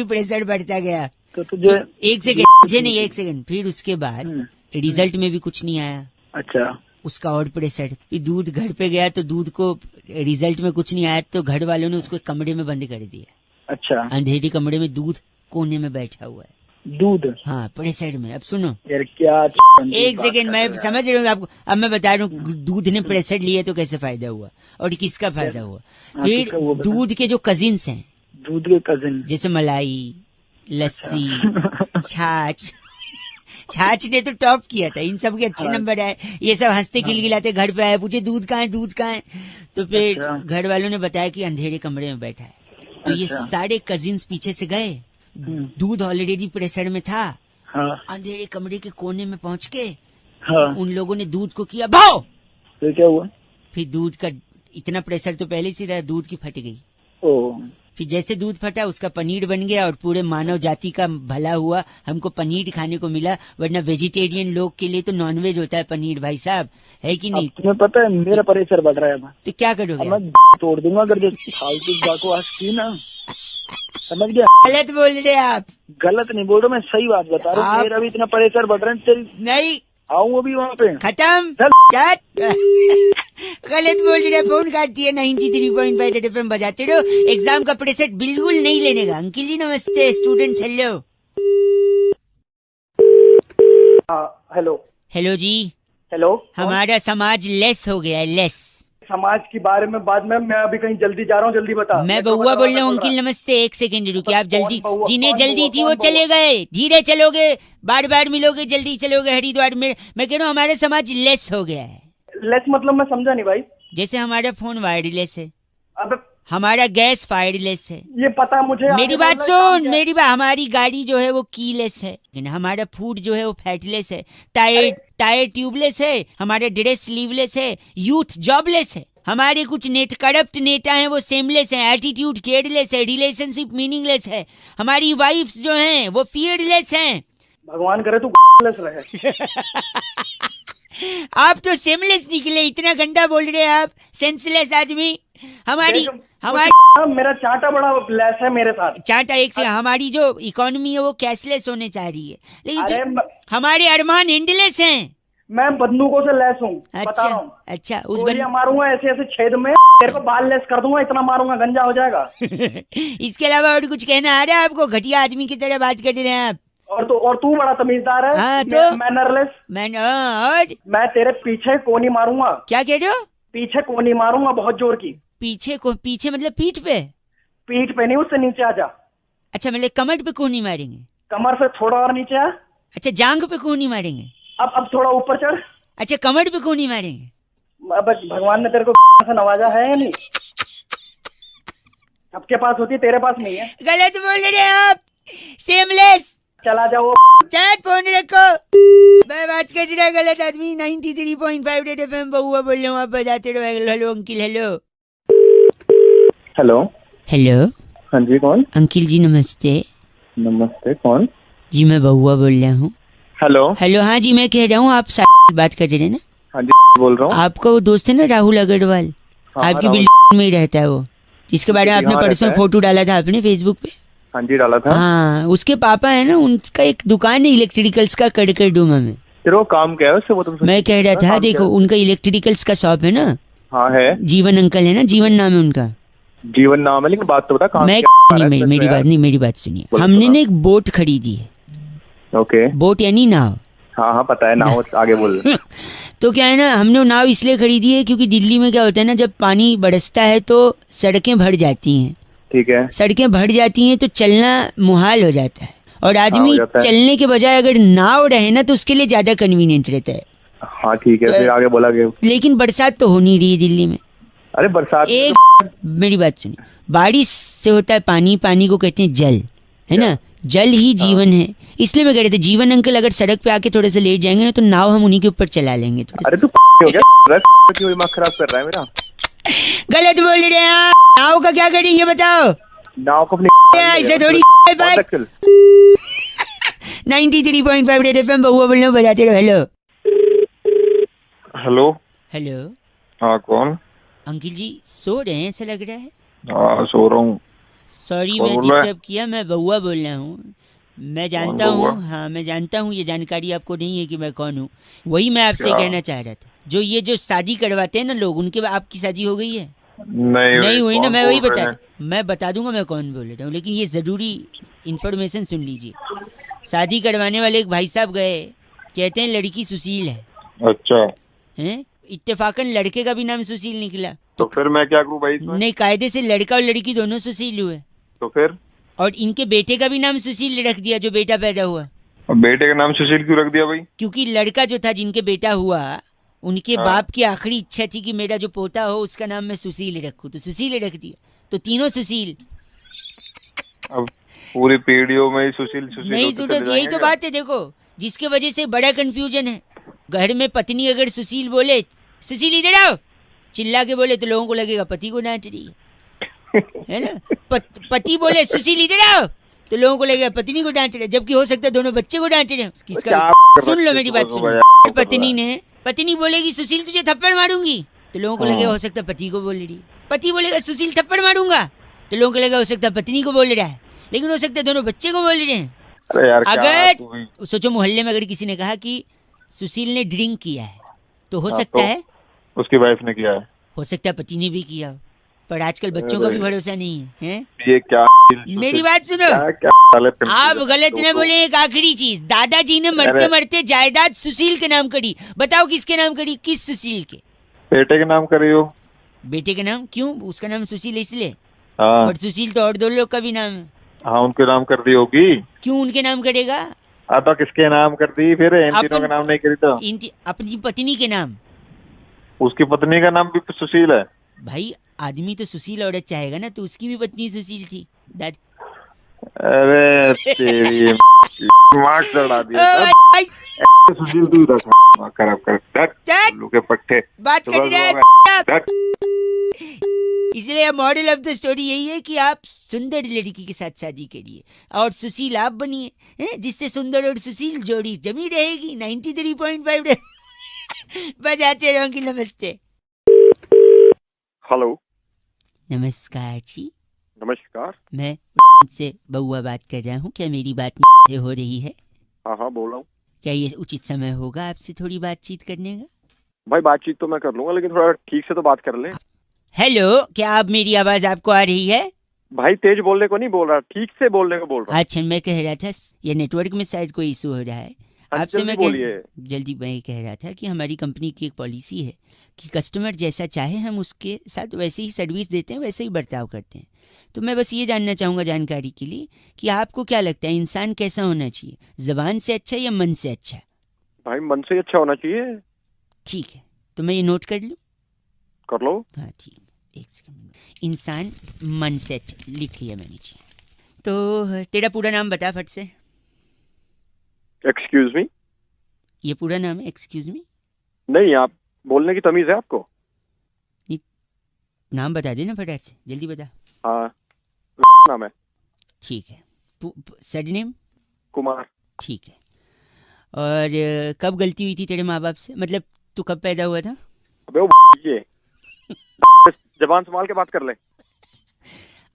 Speaker 1: प्रेशर बढ़ता गया।
Speaker 2: तो तुझे
Speaker 1: 1 सेकेंड, मुझे नहीं 1 सेकेंड। फिर उसके बाद रिजल्ट में भी कुछ नहीं आया।
Speaker 2: अच्छा।
Speaker 1: उसका और प्रेशर। फिर दूध घर पे गया तो दूध को रिजल्ट में कुछ नहीं आया, तो घर वालों ने उसको कमरे में बंद कर दिया।
Speaker 2: अच्छा।
Speaker 1: अंधेरी कमरे में दूध कोने में बैठा हुआ है।
Speaker 2: दूध?
Speaker 1: हाँ प्रेशर में। अब सुनो
Speaker 2: यार क्या
Speaker 1: 1 सेकेंड, मैं समझ रहा हूँ आपको। अब मैं बता रहा हूँ दूध ने प्रेशर लिया तो कैसे फायदा हुआ और किसका फायदा हुआ। फिर दूध के जो कजिन्स हैं,
Speaker 2: दूध के कजिन,
Speaker 1: जैसे मलाई, लस्सी, छाछ ने तो टॉप किया था, इन सब के अच्छे नंबर आए। ये सब हंसते खिलखिलाते घर पे आए, पूछे दूध कहाँ है। तो फिर घर वालों ने बताया कि अंधेरे कमरे में बैठा है। तो ये सारे कजिन्स पीछे से गए, दूध ऑलरेडी प्रेशर में था। अंधेरे कमरे के कोने में पहुंच के उन लोगों ने दूध को किया भाव।
Speaker 2: तो क्या हुआ?
Speaker 1: फिर दूध का इतना प्रेशर तो पहले से था, दूध की फट गई। फिर जैसे दूध फटा उसका पनीर बन गया और पूरे मानव जाति का भला हुआ। हमको पनीर खाने को मिला, वरना वेजिटेरियन लोग के लिए तो नॉनवेज होता है पनीर भाई साहब, है कि नहीं?
Speaker 2: तुम्हें पता है मेरा प्रेशर बढ़ रहा है। तो
Speaker 1: क्या करोगे?
Speaker 2: मैं तोड़ दूंगा अगर जो फालतू बकवास की ना, समझ गया?
Speaker 1: गलत बोल रहे आप।
Speaker 2: गलत नहीं बोल रहा, मैं सही बात बता रहा हूँ। मेरा भी इतना प्रेशर बढ़ रहा है। तेरी
Speaker 1: नहीं
Speaker 2: आऊँ अभी वहाँ पे।
Speaker 1: खत्म। गलत बोल रहे, फोन काटती है। 93.5 रेड एफएम बजाते रहो। एग्जाम का प्रेशर बिल्कुल नहीं लेने का। अंकिल जी नमस्ते। Students hello.
Speaker 2: हेलो।
Speaker 1: हेलो जी।
Speaker 2: हेलो।
Speaker 1: हमारा समाज लेस हो गया है, लेस।
Speaker 2: समाज के बारे में बाद में, मैं अभी कहीं जल्दी जा रहा हूँ, जल्दी बता।
Speaker 1: मैं बहुआ बोल रहा हूँ। अंकिल नमस्ते। 1 सेकेंड रुकिए आप। जल्दी जिन्हें जल्दी थी वो चले गए, धीरे चलोगे, बार बार मिलोगे, जल्दी चलोगे हरिद्वार में। मैं कह रहा हूँ हमारा समाज लेस हो गया है।
Speaker 2: लेस मतलब मैं समझा नहीं भाई।
Speaker 1: जैसे हमारा फोन वायरलेस है,
Speaker 2: अब
Speaker 1: हमारा गैस फायरलेस है।
Speaker 2: ये पता मुझे।
Speaker 1: मेरी बात सुन, मेरी बात। हमारी गाड़ी जो है वो कीलेस है, हमारा फूड जो है वो फैटलेस है, टायर ट्यूबलेस है, हमारा ड्रेस स्लीवलेस है, यूथ जॉबलेस है, हमारे कुछ करप्ट नेता हैं वो सेमलेस हैं, एटीट्यूड केयरलेस है, रिलेशनशिप मीनिंगलेस है, हमारी वाइफ्स जो हैं वो फियरलेस हैं।
Speaker 2: भगवान करे तू लेस रहे।
Speaker 1: आप तो सेमलेस निकले, इतना गंदा बोल रहे हैं आप, सेंसलेस आदमी। हमारी
Speaker 2: मेरा चाटा बड़ा लेस है मेरे साथ।
Speaker 1: चाटा एक से, हमारी जो इकोनॉमी है वो कैशलेस होने चाह रही है, लेकिन हमारे अरमान एंडलेस हैं।
Speaker 2: मैं बंदूकों से लेस हूँ।
Speaker 1: अच्छा अच्छा, उस
Speaker 2: मारूंगा ऐसे ऐसे छेद में, तेरे को बाल लेस कर दूंगा, इतना मारूंगा गंजा हो जाएगा।
Speaker 1: इसके अलावा और कुछ कहना आ रहा है आपको? घटिया आदमी की तरह बात कर रहे हैं आप।
Speaker 2: और तू बड़ा तमीजदार है।
Speaker 1: हाँ, तो
Speaker 2: मैनरलेस।
Speaker 1: और
Speaker 2: मैं तेरे पीछे कोनी मारूंगा।
Speaker 1: क्या कह रहे हो?
Speaker 2: पीछे कोनी मारूंगा बहुत जोर की।
Speaker 1: पीछे मतलब पीठ पे?
Speaker 2: पीठ पे नहीं, उससे नीचे आ जा।
Speaker 1: अच्छा, मतलब कमर पे कोनी मारेंगे?
Speaker 2: कमर से थोड़ा और नीचे आ।
Speaker 1: अच्छा, जांग पे कोनी मारेंगे?
Speaker 2: अब थोड़ा ऊपर चढ़।
Speaker 1: अच्छा, कमर पे कोनी मारेंगे?
Speaker 2: अब भगवान ने तेरे को से नवाजा है या नहीं? सबके पास होती है, तेरे पास नहीं है।
Speaker 1: गलत बोल रहे हैं आप, सेमलेस।
Speaker 2: चला जाओ,
Speaker 1: चैट फोन रखो, मैं बात कर रहा गलत आदमी। 93.5 रेड एफएम बहुआ बोल रहा हूँ, आप बजाते रहो। Hello uncle. Hello
Speaker 8: hello
Speaker 1: hello.
Speaker 8: हाँ जी, कौन?
Speaker 1: अंकिल जी नमस्ते।
Speaker 8: नमस्ते, कौन?
Speaker 1: जी मैं बहुआ बोल रहा हूँ।
Speaker 8: हेलो
Speaker 1: हेलो, हाँ जी मैं कह रहा हूँ, आप बात कर रहे हैं ना?
Speaker 8: हाँ जी बोल रहा हूँ।
Speaker 1: आपका वो दोस्त है ना राहुल अग्रवाल, आपकी बिल्डिंग में ही रहता है वो, जिसके बारे में आपने परसों फोटो डाला था आपने फेसबुक पे?
Speaker 8: हाँ जी डाला था।
Speaker 1: हाँ, उसके पापा है ना, उनका एक दुकान है इलेक्ट्रिकल्स का कड़कर डूमा में।
Speaker 8: फिर वो काम क्या है उससे? वो तो
Speaker 1: मैं कह रहा था, देखो उनका इलेक्ट्रिकल्स का शॉप है ना।
Speaker 8: हाँ है।
Speaker 1: जीवन अंकल है ना, जीवन नाम है उनका।
Speaker 8: जीवन नाम है, लेकिन बात तो बता काम
Speaker 1: मैं
Speaker 8: नहीं,
Speaker 1: मेरी बात सुनिए। हमने ना एक बोट खरीदी है।
Speaker 8: ओके।
Speaker 1: बोट यानी नाव।
Speaker 8: हाँ पता है नाव, आगे बोल।
Speaker 1: तो क्या है ना, हमने नाव इसलिए खरीदी है क्योंकि दिल्ली में क्या होता है ना, जब पानी बरसता है तो सड़कें भर जाती हैं।
Speaker 8: ठीक है।
Speaker 1: सड़कें भर जाती हैं तो चलना मुहाल हो जाता है, और आदमी चलने के बजाय अगर नाव रहे ना तो उसके लिए ज्यादा कन्वीनियंट रहता है।
Speaker 8: हाँ ठीक है, फिर आगे बोला गया।
Speaker 1: लेकिन बरसात तो हो नहीं रही है दिल्ली में।
Speaker 8: अरे बरसात
Speaker 1: मेरी बात सुनिए, बारिश से होता है पानी, पानी को कहते हैं जल, है ना? जल ही जीवन है। इसलिए मैं कह रहे थे, जीवन अंकल अगर सड़क पे आके थोड़े से लेट जाएंगे ना तो नाव हम उन्हीं के ऊपर चला लेंगे।
Speaker 8: अरे तू हो गया, क्यों दिमाग खराब कर रहा है मेरा?
Speaker 1: गलत बोल रहे हैं। नाव का क्या करेंगे बताओ?
Speaker 8: नाव को अपनी
Speaker 1: ऐसे थोड़ी। 93.5 रेड एफएम बहुआ बोल रहा हूँ, बजाते रहो। Hello
Speaker 5: hello
Speaker 1: hello.
Speaker 5: हाँ कौन?
Speaker 1: अंकिल जी सो रहे हैं ऐसा लग रहा है।
Speaker 5: हाँ सो रहा हूँ।
Speaker 1: सॉरी मैं डिस्टर्ब किया, मैं बहुआ बोल रहा हूँ। मैं जानता हूँ, हाँ मैं जानता हूँ, ये जानकारी आपको नहीं है कि मैं कौन हूँ। वही मैं आपसे कहना चाह रहा था, जो शादी करवाते हैं ना लोग, उनके आपकी शादी हो गई है? नहीं हुई ना, मैं वही मैं बता दूंगा मैं कौन बोल रहा हूँ, लेकिन ये जरूरी इन्फॉर्मेशन सुन लीजिए। शादी करवाने वाले एक भाई साहब गए, कहते हैं लड़की सुशील है।
Speaker 5: अच्छा
Speaker 1: है? इत्तेफाकन लड़के का भी नाम सुशील निकला।
Speaker 5: तो फिर मैं क्या करूँ भाई?
Speaker 1: नहीं, कायदे से लड़का और लड़की दोनों सुशील हुए।
Speaker 5: तो फिर? और
Speaker 1: इनके बेटे का भी नाम सुशील रख दिया, जो बेटा पैदा हुआ।
Speaker 5: बेटे का नाम सुशील क्यों रख दिया भाई?
Speaker 1: क्योंकि लड़का जो था, जिनके बेटा हुआ, उनके बाप की आखिरी इच्छा थी कि मेरा जो पोता हो उसका नाम मैं सुशील रखूं, तो सुशील रख दिया। तो तीनों सुशील।
Speaker 5: अब पूरी पीढ़ियों में सुशील
Speaker 1: नहीं सुनो, यही तो बात है। देखो, जिसके वजह से बड़ा कंफ्यूजन है। घर में पत्नी अगर सुशील बोले, सुशील इधर आओ, चिल्ला के बोले, तो लोगों को लगेगा पति को डांट रही है ना? पति बोले सुशील इधर आओ, तो लोगों को लगेगा पत्नी को डांट रहे, जबकि हो सकता है दोनों बच्चे को डांट रहे हैं। किसका? सुन लो मेरी बात, सुनो। पत्नी बोलेगी सुशील तुझे थप्पड़ मारूंगी, तो लोगों को लगेगा हो सकता है पति को बोल रही है। पति बोलेगा सुशील थप्पड़ मारूंगा, तो लोगों को लगेगा हो सकता है पत्नी को बोल रहा है, लेकिन हो सकता है दोनों बच्चे को बोल रहे हैं।
Speaker 5: अरे यार,
Speaker 1: अगर सोचो मोहल्ले में अगर किसी ने कहा कि सुशील ने ड्रिंक किया है, तो हो सकता है
Speaker 5: उसकी वाइफ ने किया है,
Speaker 1: हो सकता है पति ने भी किया, पर आजकल बच्चों का भी भरोसा नहीं है, हैं?
Speaker 5: ये क्या?
Speaker 1: मेरी बात सुनो, आप गलत न बोले। एक आखिरी चीज, दादाजी ने मरते मरते जायदाद सुशील के नाम करी। बताओ किसके नाम करी? किस सुशील के?
Speaker 5: बेटे के नाम करी हो।
Speaker 1: बेटे के नाम क्यों? उसका नाम सुशील इसलिए।
Speaker 5: हाँ।
Speaker 1: और सुशील तो और दो लोग का भी नाम है।
Speaker 5: हाँ, उनके नाम कर दी होगी।
Speaker 1: क्यों उनके नाम करेगा?
Speaker 5: तो किसके नाम कर दी फिर? इन तीनों का नाम नहीं करी तो?
Speaker 1: अपनी पत्नी के नाम।
Speaker 5: उसकी पत्नी का नाम भी सुशील है
Speaker 1: भाई। आदमी तो सुशील औरत चाहेगा ना, तो उसकी भी पत्नी सुशील थी।
Speaker 5: अरे तेरी दिमाग चढ़ा दिया। सुशील तू खराब कर पट्टे
Speaker 1: बात कर। इसलिए मॉडल ऑफ द स्टोरी यही है कि आप सुंदर लड़की के साथ शादी करिए और सुशील आप बनिए, जिससे सुंदर और सुशील जोड़ी जमी रहेगी। 93.5 बजाते रहो अंकिल। नमस्ते।
Speaker 9: हेलो।
Speaker 1: नमस्कार जी।
Speaker 9: नमस्कार।
Speaker 1: मैं से बउआ बात कर रहा हूँ। क्या मेरी बात से हो रही है?
Speaker 9: हाँ बोल रहा हूँ।
Speaker 1: क्या ये उचित समय होगा आपसे थोड़ी बातचीत करने का?
Speaker 9: भाई बातचीत तो मैं कर लूंगा, लेकिन थोड़ा ठीक से तो बात कर ले।
Speaker 1: हेलो, क्या आप मेरी आवाज आपको आ रही है?
Speaker 9: भाई तेज बोलने को नहीं बोल रहा, ठीक से बोलने को बोल रहा हूँ।
Speaker 1: अच्छा, मैं कह रहा था ये नेटवर्क में शायद कोई इशू हो रहा है आपसे। मैं जल्दी मैं कह रहा था कि हमारी कंपनी की एक पॉलिसी है कि कस्टमर जैसा चाहे हम उसके साथ वैसे ही सर्विस देते हैं, वैसे ही बर्ताव करते हैं। तो मैं बस ये जानना चाहूँगा जानकारी के लिए कि आपको क्या लगता है इंसान कैसा होना चाहिए, जबान से अच्छा या मन से अच्छा?
Speaker 9: भाई मन से अच्छा होना चाहिए।
Speaker 1: ठीक है, तो मैं ये नोट कर लूँ?
Speaker 9: कर लो।
Speaker 1: हाँ ठीक, एक सेकंड। इंसान मन से अच्छा, लिख लिया मैंने जी। तो तेरा पूरा नाम बता फट से।
Speaker 9: Excuse me?
Speaker 1: ये पूरा नाम है एक्सक्यूज मी?
Speaker 9: नहीं, आप बोलने की तमीज है आपको?
Speaker 1: नाम बता देना फटाफट से, जल्दी बता।
Speaker 9: हाँ नाम है।
Speaker 1: ठीक है। सरनेम?
Speaker 9: कुमार।
Speaker 1: ठीक है। और कब गलती हुई थी तेरे माँ बाप से, मतलब तू कब पैदा हुआ था?
Speaker 9: अबे वो ये जबान संभाल के बात कर ले।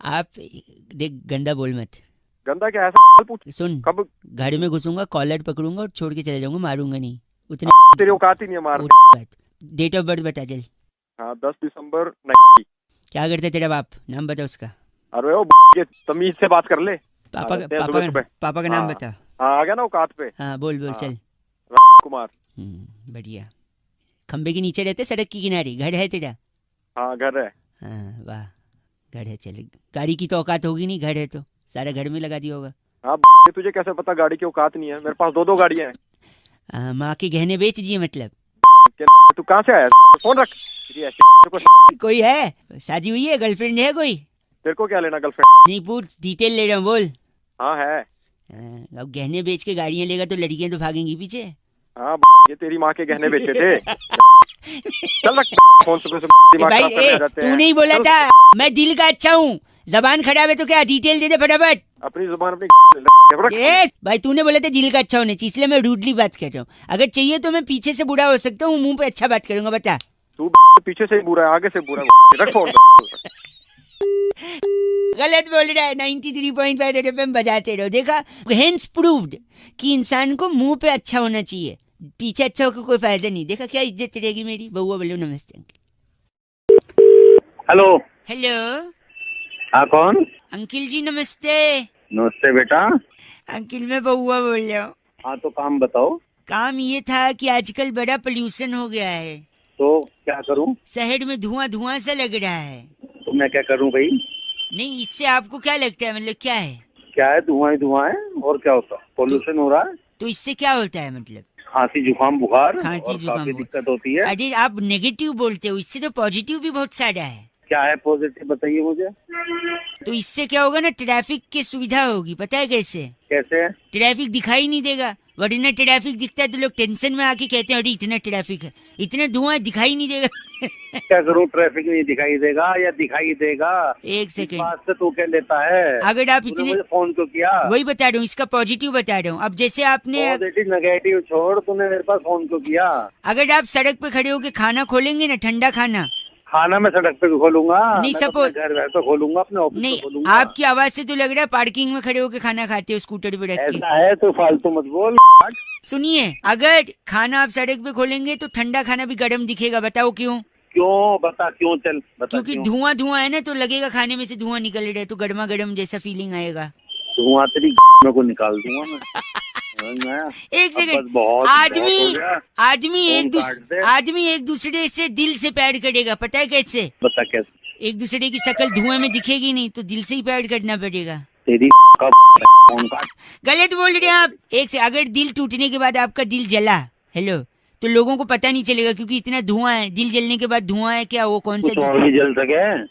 Speaker 1: आप देख, गंदा बोल मत।
Speaker 9: गंदा क्या है? पूछ।
Speaker 1: सुन,
Speaker 9: कब
Speaker 1: घर में घुसूंगा, कॉलर पकड़ूंगा और छोड़ के चले जाऊंगा, मारूंगा नहीं। उतने
Speaker 9: तेरी औकात ही नहीं है मार।
Speaker 1: डेट ऑफ बर्थ बता चल।
Speaker 9: हाँ 10 दिसंबर।
Speaker 1: क्या करता है तेरा बाप, नाम बता उसका।
Speaker 9: अरे वो ये तमीज से बात कर ले।
Speaker 1: पापा का नाम बता।
Speaker 9: हाँ आ गया ना औकात पे।
Speaker 1: हाँ बोल चल।
Speaker 9: कुमार।
Speaker 1: बढ़िया। खंबे के नीचे रहते, सड़क की किनारे घर है तेरा?
Speaker 9: हाँ घर है।
Speaker 1: हाँ वाह, घर है। चल, गाड़ी की तो औकात होगी नहीं, घर है तो सारा घर में लगा दिया होगा।
Speaker 9: हाँ तुझे कैसे पता गाड़ी की औकात नहीं है? मेरे पास 2 गाड़ियाँ हैं।
Speaker 1: माँ के गहने बेच दिए मतलब?
Speaker 9: तू कहाँ से आया? फोन रख।
Speaker 1: कोई है, शादी हुई है, गर्लफ्रेंड है कोई?
Speaker 9: तेरे को क्या लेना गर्लफ्रेंड?
Speaker 1: नहीं पूछ, डिटेल ले रहा हूँ, बोल।
Speaker 9: हाँ है।
Speaker 1: अब गहने बेच के गाड़ियाँ लेगा तो लड़कियाँ तो भागेंगी पीछे।
Speaker 9: हाँ ये तेरी माँ के गहने बेचे थे। चल रख फोन।
Speaker 1: भाई तू नहीं बोला था मैं दिल का अच्छा हूँ, जबान खराब है तो क्या? डिटेल दे दे फटाफट।
Speaker 9: अपनी जुबान अपनी।
Speaker 1: भाई तूने बोला था दिल का अच्छा होने चाहिए, इसलिए मैं रूडली बात कर रहा हूँ। अगर चाहिए तो मैं पीछे से बुरा हो सकता हूँ, मुंह पे अच्छा बात करूंगा। बता।
Speaker 9: तू पीछे से बुरा है, आगे से बुरा। रख फोन।
Speaker 1: गलत बोल रहा है। 93.5 रेड एफएम बजाते रहो। देखा, हेंस प्रूव्ड कि इंसान को मुंह पे अच्छा होना चाहिए, पीछे अच्छा होकर कोई फायदा नहीं। देखा क्या इज्जत रहेगी मेरी। बउआ बोलो नमस्ते अंकिल।
Speaker 2: हेलो।
Speaker 1: हेलो।
Speaker 2: हाँ कौन?
Speaker 1: अंकिल जी नमस्ते।
Speaker 2: नमस्ते बेटा।
Speaker 1: अंकिल मैं बउआ बोल रहा हूँ।
Speaker 2: हाँ तो काम बताओ।
Speaker 1: काम ये था कि आजकल बड़ा पोल्यूशन हो गया है,
Speaker 2: तो क्या करूँ?
Speaker 1: शहर में धुआं सा लग रहा है।
Speaker 2: तो मैं क्या करूँ भाई?
Speaker 1: नहीं, इससे आपको क्या लगता है, मतलब क्या है?
Speaker 2: क्या है, धुआं है और क्या होता है? पोल्यूशन हो रहा है।
Speaker 1: तो इससे क्या होता है, मतलब?
Speaker 2: खांसी जुकाम बुखार और
Speaker 1: जुकाम
Speaker 2: काफी दिक्कत होती है।
Speaker 1: अरे आप नेगेटिव बोलते हो, इससे तो पॉजिटिव भी बहुत सारा है।
Speaker 2: क्या है पॉजिटिव, बताइए मुझे।
Speaker 1: तो इससे क्या होगा ना, ट्रैफिक की सुविधा होगी। पता है कैसे?
Speaker 2: कैसे?
Speaker 1: ट्रैफिक दिखाई नहीं देगा, वरना ट्रैफिक दिखता है तो लोग टेंशन में आके कहते हैं अरे इतना ट्रैफिक है, इतना धुआं दिखाई नहीं देगा।
Speaker 2: क्या करूं, ट्रैफिक नहीं दिखाई देगा या दिखाई देगा?
Speaker 1: एक सेकंड,
Speaker 2: बात से तू क्या लेता है?
Speaker 1: अगर आप इतने
Speaker 2: फोन क्यों किया?
Speaker 1: वही बता रहा हूँ, इसका पॉजिटिव बता रहा हूँ। अब जैसे आपने
Speaker 2: नेगेटिव छोड़, तूने मेरे पास फोन क्यों किया?
Speaker 1: अगर आप सड़क पे खड़े होके खाना खोलेंगे ना, ठंडा खाना
Speaker 2: मैं सड़क पे खोलूंगा
Speaker 1: नहीं, सपोज
Speaker 2: घर पे खोलूंगा, अपने ऑफिस
Speaker 1: नहीं,
Speaker 2: खोलूंगा।
Speaker 1: आपकी आवाज से तो लग रहा है पार्किंग में खड़े होके खाना खाते हो, स्कूटर पे रख के।
Speaker 2: ऐसा है तो फालतू मत बोल।
Speaker 1: सुनिए, अगर खाना आप सड़क पे खोलेंगे तो ठंडा खाना भी गर्म दिखेगा। बताओ क्यों?
Speaker 2: बता क्यों? चल बता।
Speaker 1: क्योंकि धुआं है ना, तो लगेगा खाने में से धुआं निकल रहा है, तो गर्मा गर्म जैसा फीलिंग आएगा।
Speaker 2: धुआं तेरी में को निकाल दूंगा मैं।
Speaker 1: एक सेकंड, आदमी एक दूसरे से दिल से प्यार करेगा। पता है कैसे?
Speaker 2: बता कैसे?
Speaker 1: एक दूसरे की शक्ल धुआं में दिखेगी नहीं, तो दिल से ही प्यार करना पड़ेगा।
Speaker 2: तेरी
Speaker 1: गलत बोल रहे हैं आप। एक से अगर दिल टूटने के बाद आपका दिल जला, हेलो, तो लोगों को पता नहीं चलेगा, क्योंकि इतना धुआं है। दिल जलने के बाद धुआं है क्या? वो कौन सा?
Speaker 2: कुछ और भी जल सके?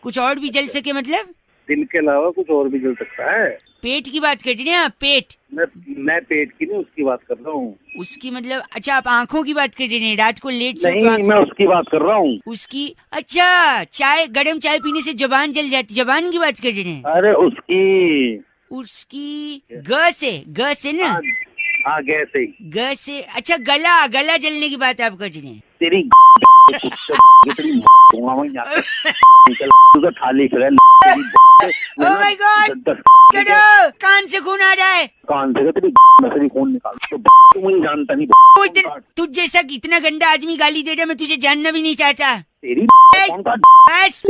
Speaker 1: कुछ और भी जल सके मतलब?
Speaker 2: दिल के अलावा कुछ और भी जल सकता है।
Speaker 1: पेट की बात कर रहे हैं आप? पेट?
Speaker 2: मैं पेट की नहीं, उसकी बात कर रहा हूँ।
Speaker 1: उसकी मतलब? अच्छा, आप आंखों की बात कर रहे हैं, रात को लेट से?
Speaker 2: नहीं, मैं उसकी बात कर रहा हूँ।
Speaker 1: उसकी? अच्छा, चाय, गरम चाय पीने से जबान जल जाती, जबान की बात कर रहे हैं?
Speaker 2: अरे उसकी
Speaker 1: ग से ना?
Speaker 8: हाँ गैस से।
Speaker 1: गैस से? अच्छा, गला जलने की बात आप कर रहे हैं?
Speaker 8: तेरी तुझे थाली
Speaker 1: ओह माय गॉड, कान से खून आ रहा है।
Speaker 8: कान से तेरी खून निकाल। तो मुझे जानता नहीं।
Speaker 1: तुझ जैसा इतना गंदा आदमी गाली दे रहा, मैं तुझे जानना भी नहीं चाहता।
Speaker 8: तेरी
Speaker 1: बस।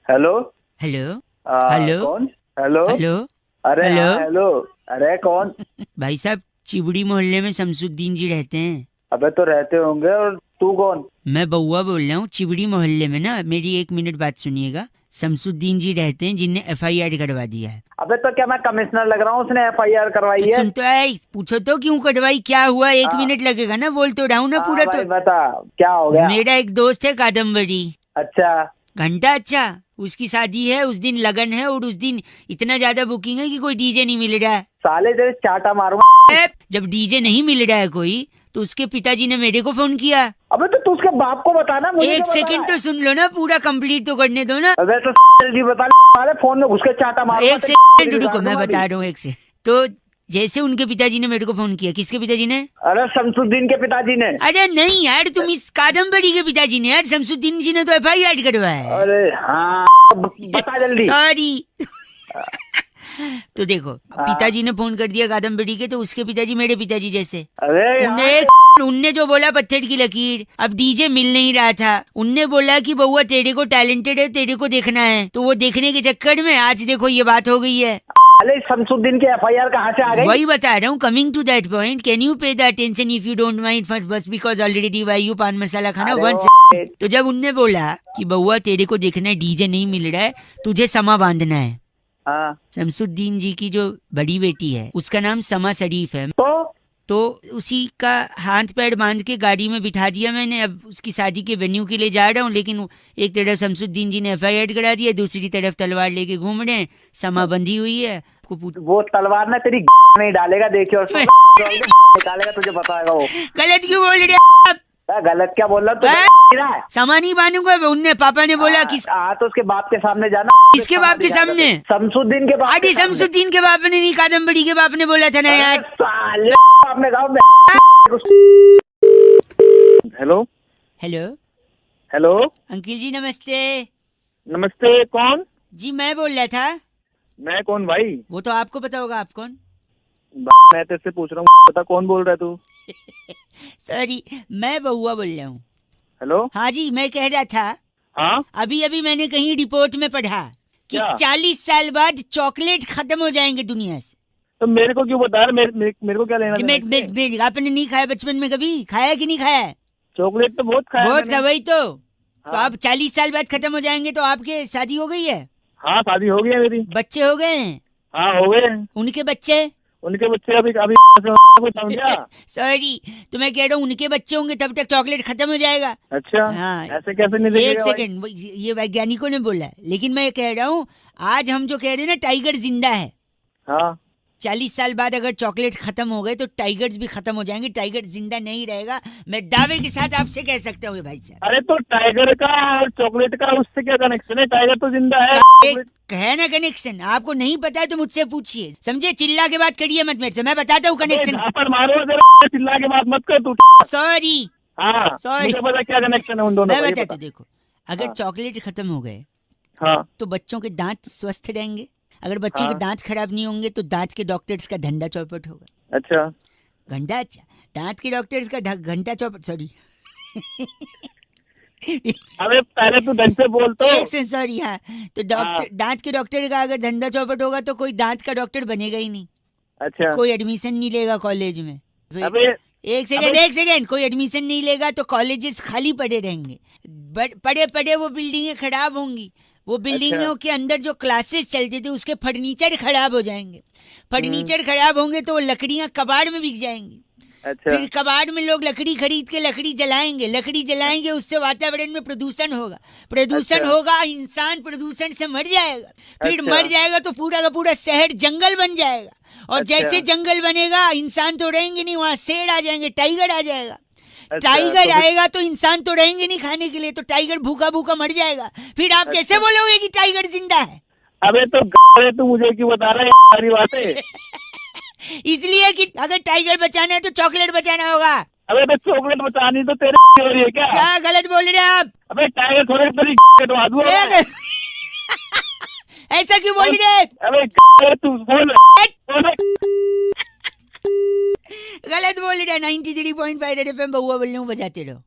Speaker 2: हेलो
Speaker 1: हेलो
Speaker 2: हेलो कौन? हेलो
Speaker 1: हेलो
Speaker 2: अरे
Speaker 1: हेलो
Speaker 2: हेलो अरे कौन?
Speaker 1: भाई साहब, चिबड़ी मोहल्ले में शमसुद्दीन जी रहते हैं।
Speaker 2: अबे तो रहते होंगे, और तू कौन?
Speaker 1: मैं बउआ बोल रहा हूँ। चिबड़ी मोहल्ले में ना, मेरी 1 मिनट बात सुनिएगा, शमसुद्दीन जी रहते हैं जिनने FIR करवा दिया है।
Speaker 2: अबे तो क्या मैं कमिश्नर लग रहा हूँ? उसने FIR करवाई है?
Speaker 1: सुन तो है, पूछो तो क्यों करवाई, क्या हुआ? 1 मिनट लगेगा ना, बोल तो रहा हूँ ना पूरा।
Speaker 2: भाई
Speaker 1: तो
Speaker 2: बता क्या हो गया?
Speaker 1: मेरा एक दोस्त है कादम्बरी।
Speaker 2: अच्छा
Speaker 1: घंटा, अच्छा, उसकी शादी है, उस दिन लगन है, और उस दिन इतना ज्यादा बुकिंग है कि कोई डीजे नहीं मिल रहा है।
Speaker 2: साले तेरे चाटा मारूंगा।
Speaker 1: जब डीजे नहीं मिल रहा है कोई, तो उसके पिताजी ने मेरे को फोन किया।
Speaker 2: अबे तो तू उसके बाप को बताना, मुझे
Speaker 1: एक
Speaker 2: क्यों बता
Speaker 1: सेकंड
Speaker 2: रहा
Speaker 1: तो
Speaker 2: है?
Speaker 1: सुन लो ना, पूरा कंप्लीट तो करने दो ना।
Speaker 2: अबे तो जल्दी बता, साले फोन में घुस के चाटा मारूंगा।
Speaker 1: एक सेकंड रुको, मैं बता रहा हूँ एक से। तो जैसे उनके पिताजी ने मेरे को फोन किया। किसके पिताजी ने?
Speaker 2: अरे शमसुद्दीन के पिताजी ने।
Speaker 1: अरे नहीं यार, तुम इस कादम्बरी के पिताजी ने। यार शमसुद्दीन जी ने तो FIR करवाया है।
Speaker 2: अरे हाँ बता जल्दी।
Speaker 1: सॉरी। तो देखो, पिताजी ने फोन कर दिया कादम्बरी के, तो उसके पिताजी मेरे पिताजी जैसे।
Speaker 2: अरे
Speaker 1: उनने जो बोला पत्थर की लकीर। अब डीजे मिल नहीं रहा था, उनने बोला कि बउआ तेरे को टैलेंटेड है, तेरे को देखना है। तो वो देखने के चक्कर में आज देखो ये बात हो गई है।
Speaker 2: अरे शमसुद्दीन के FIR कहाँ से आ गई?
Speaker 1: वही बता रहा हूँ, coming to that point, can you pay the attention if you don't mind for bus because already why you paan masala खाना वन। तो जब उनने बोला कि बउआ तेरे को देखना है, डीजे नहीं मिल रहा है, तुझे समा बांधना है। शमसुद्दीन जी की जो बड़ी बेटी है, उसका नाम समा शरीफ है। तो उसी का हाथ पैर बांध के गाड़ी में बिठा दिया मैंने। अब उसकी शादी के वेन्यू के लिए जा रहा हूँ, लेकिन एक तरफ शमसुद्दीन जी ने FIR करा दिया, दूसरी तरफ तलवार लेके घूम रहे हैं, समा बंधी हुई है।
Speaker 2: वो तलवार ना तेरी नहीं डालेगा, देखियो निकालेगा, तुझे बताएगा वो।
Speaker 1: गलत क्यों बोल रहे आप?
Speaker 2: गलत क्या बोल रहा तू?
Speaker 1: समा नहीं बांधूंगा। उनने पापा ने बोला कि
Speaker 2: तो उसके बाप के सामने जाना।
Speaker 1: किसके बाप के सामने?
Speaker 2: शमसुद्दीन के बाप।
Speaker 1: अरे शमसुद्दीन के बाप ने नहीं, कादम्बरी के बाप ने बोला था ना यार।
Speaker 2: आपने कहा।
Speaker 8: Hello
Speaker 1: hello
Speaker 8: hello
Speaker 1: uncle ji, नमस्ते।
Speaker 8: नमस्ते, कौन?
Speaker 1: जी मैं बोल रहा था।
Speaker 8: मैं कौन भाई?
Speaker 1: वो तो आपको पता होगा, आप कौन?
Speaker 8: मैं तेरे से पूछ रहा हूँ, पता कौन बोल रहा है तू?
Speaker 1: सॉरी, मैं बउआ बोल रहा हूँ।
Speaker 8: हेलो
Speaker 1: हाँ जी, मैं कह रहा था,
Speaker 8: हाँ
Speaker 1: अभी मैंने कहीं रिपोर्ट में पढ़ा कि 40 साल बाद चॉकलेट खत्म हो जाएंगे दुनिया से।
Speaker 8: तो मेरे को क्यों बता रहा? मेरे को क्या लेना?
Speaker 1: आपने नहीं खाया बचपन में? कभी खाया कि नहीं खाया?
Speaker 8: चॉकलेट तो बहुत खाया।
Speaker 1: बहुत खा, वही तो। तो अब 40 साल बाद खत्म हो जाएंगे, तो आपके शादी हो गई है?
Speaker 8: हाँ शादी हो गई है मेरी।
Speaker 1: बच्चे हो गए हैं?
Speaker 8: हाँ हो गए।
Speaker 1: उनके बच्चे
Speaker 8: अभी
Speaker 1: सॉरी, तो मैं कह रहा हूँ उनके बच्चे होंगे तब तक चॉकलेट खत्म हो जाएगा।
Speaker 8: अच्छा
Speaker 1: हाँ,
Speaker 8: ऐसे कैसे नहीं?
Speaker 1: एक सेकंड, ये वैज्ञानिकों ने बोला है, लेकिन मैं कह रहा हूँ आज हम जो कह रहे हैं ना, टाइगर जिंदा है।
Speaker 8: हाँ
Speaker 1: 40 साल बाद अगर चॉकलेट खत्म हो गए तो टाइगर्स भी खत्म हो जाएंगे, टाइगर जिंदा नहीं रहेगा। मैं दावे के साथ आपसे कह सकता हूँ भाई साहब।
Speaker 8: अरे तो टाइगर का और चॉकलेट का उससे क्या कनेक्शन है? टाइगर तो जिंदा है।
Speaker 1: है ना कनेक्शन? आपको नहीं पता है तो मुझसे पूछिए, समझे? चिल्ला के बात करिए मत मेरे से, मैं बताता हूँ कनेक्शन।
Speaker 8: मारो, चिल्ला के बात मत कर तू।
Speaker 1: सॉरी
Speaker 8: हाँ
Speaker 1: सॉरी,
Speaker 8: पता क्या कनेक्शन है उन दोनों?
Speaker 1: मैं बताता हूँ। देखो, अगर चॉकलेट खत्म हो गए तो बच्चों के दांत स्वस्थ रहेंगे। अगर बच्चों के दांत खराब नहीं होंगे तो दांत के डॉक्टर्स का धंधा चौपट होगा।
Speaker 8: अच्छा
Speaker 1: घंटा? अच्छा, दांत के डॉक्टर्स का घंटा चौपट, सॉरी।
Speaker 8: अबे पहले तू ढंग से बोल तो।
Speaker 1: एक से सॉरी। हाँ, तो दांत के डॉक्टर का अगर धंधा चौपट होगा तो कोई दांत का डॉक्टर बनेगा ही नहीं।
Speaker 8: अच्छा,
Speaker 1: कोई एडमिशन नहीं लेगा कॉलेज में।
Speaker 8: अबे
Speaker 1: एक सेकंड, कोई एडमिशन नहीं लेगा तो कॉलेजेस खाली पड़े रहेंगे। पड़े वो बिल्डिंगें खराब होंगी। वो बिल्डिंगों के अंदर जो क्लासेस चलते थे उसके फर्नीचर खराब हो जाएंगे। फर्नीचर खराब होंगे तो वो लकड़ियां कबाड़ में बिक जाएंगी।
Speaker 8: अच्छा। फिर
Speaker 1: कबाड़ में लोग लकड़ी खरीद के लकड़ी जलाएंगे, उससे वातावरण में प्रदूषण होगा। होगा, इंसान प्रदूषण से मर जाएगा। फिर मर जाएगा तो पूरा का पूरा शहर जंगल बन जाएगा। और जैसे जंगल बनेगा, इंसान तो रहेंगे नहीं, वहाँ शेर आ जाएंगे, टाइगर आ जाएगा। टाइगर आएगा तो इंसान तो रहेंगे नहीं खाने के लिए, तो टाइगर भूखा मर जाएगा। फिर आप कैसे बोलोगे कि टाइगर जिंदा है?
Speaker 6: अबे तो तू मुझे क्यों बता रहा है सारी बातें?
Speaker 1: इसलिए कि अगर टाइगर बचाना है तो चॉकलेट बचाना होगा।
Speaker 6: अबे तो चॉकलेट बचानी तो तेरे हो रही है क्या?
Speaker 1: क्या गलत बोल रहे हैं आप?
Speaker 6: अबे टाइगर थोड़े तेरी कटवा दूंगा।
Speaker 1: ऐसा क्यों बोल रहे हैं?
Speaker 6: अबे तू बोल
Speaker 1: गलत बोल रहे हैं। 93.5 रेड एफएम बहुआ बोल रहे हूँ, बजाते रहो।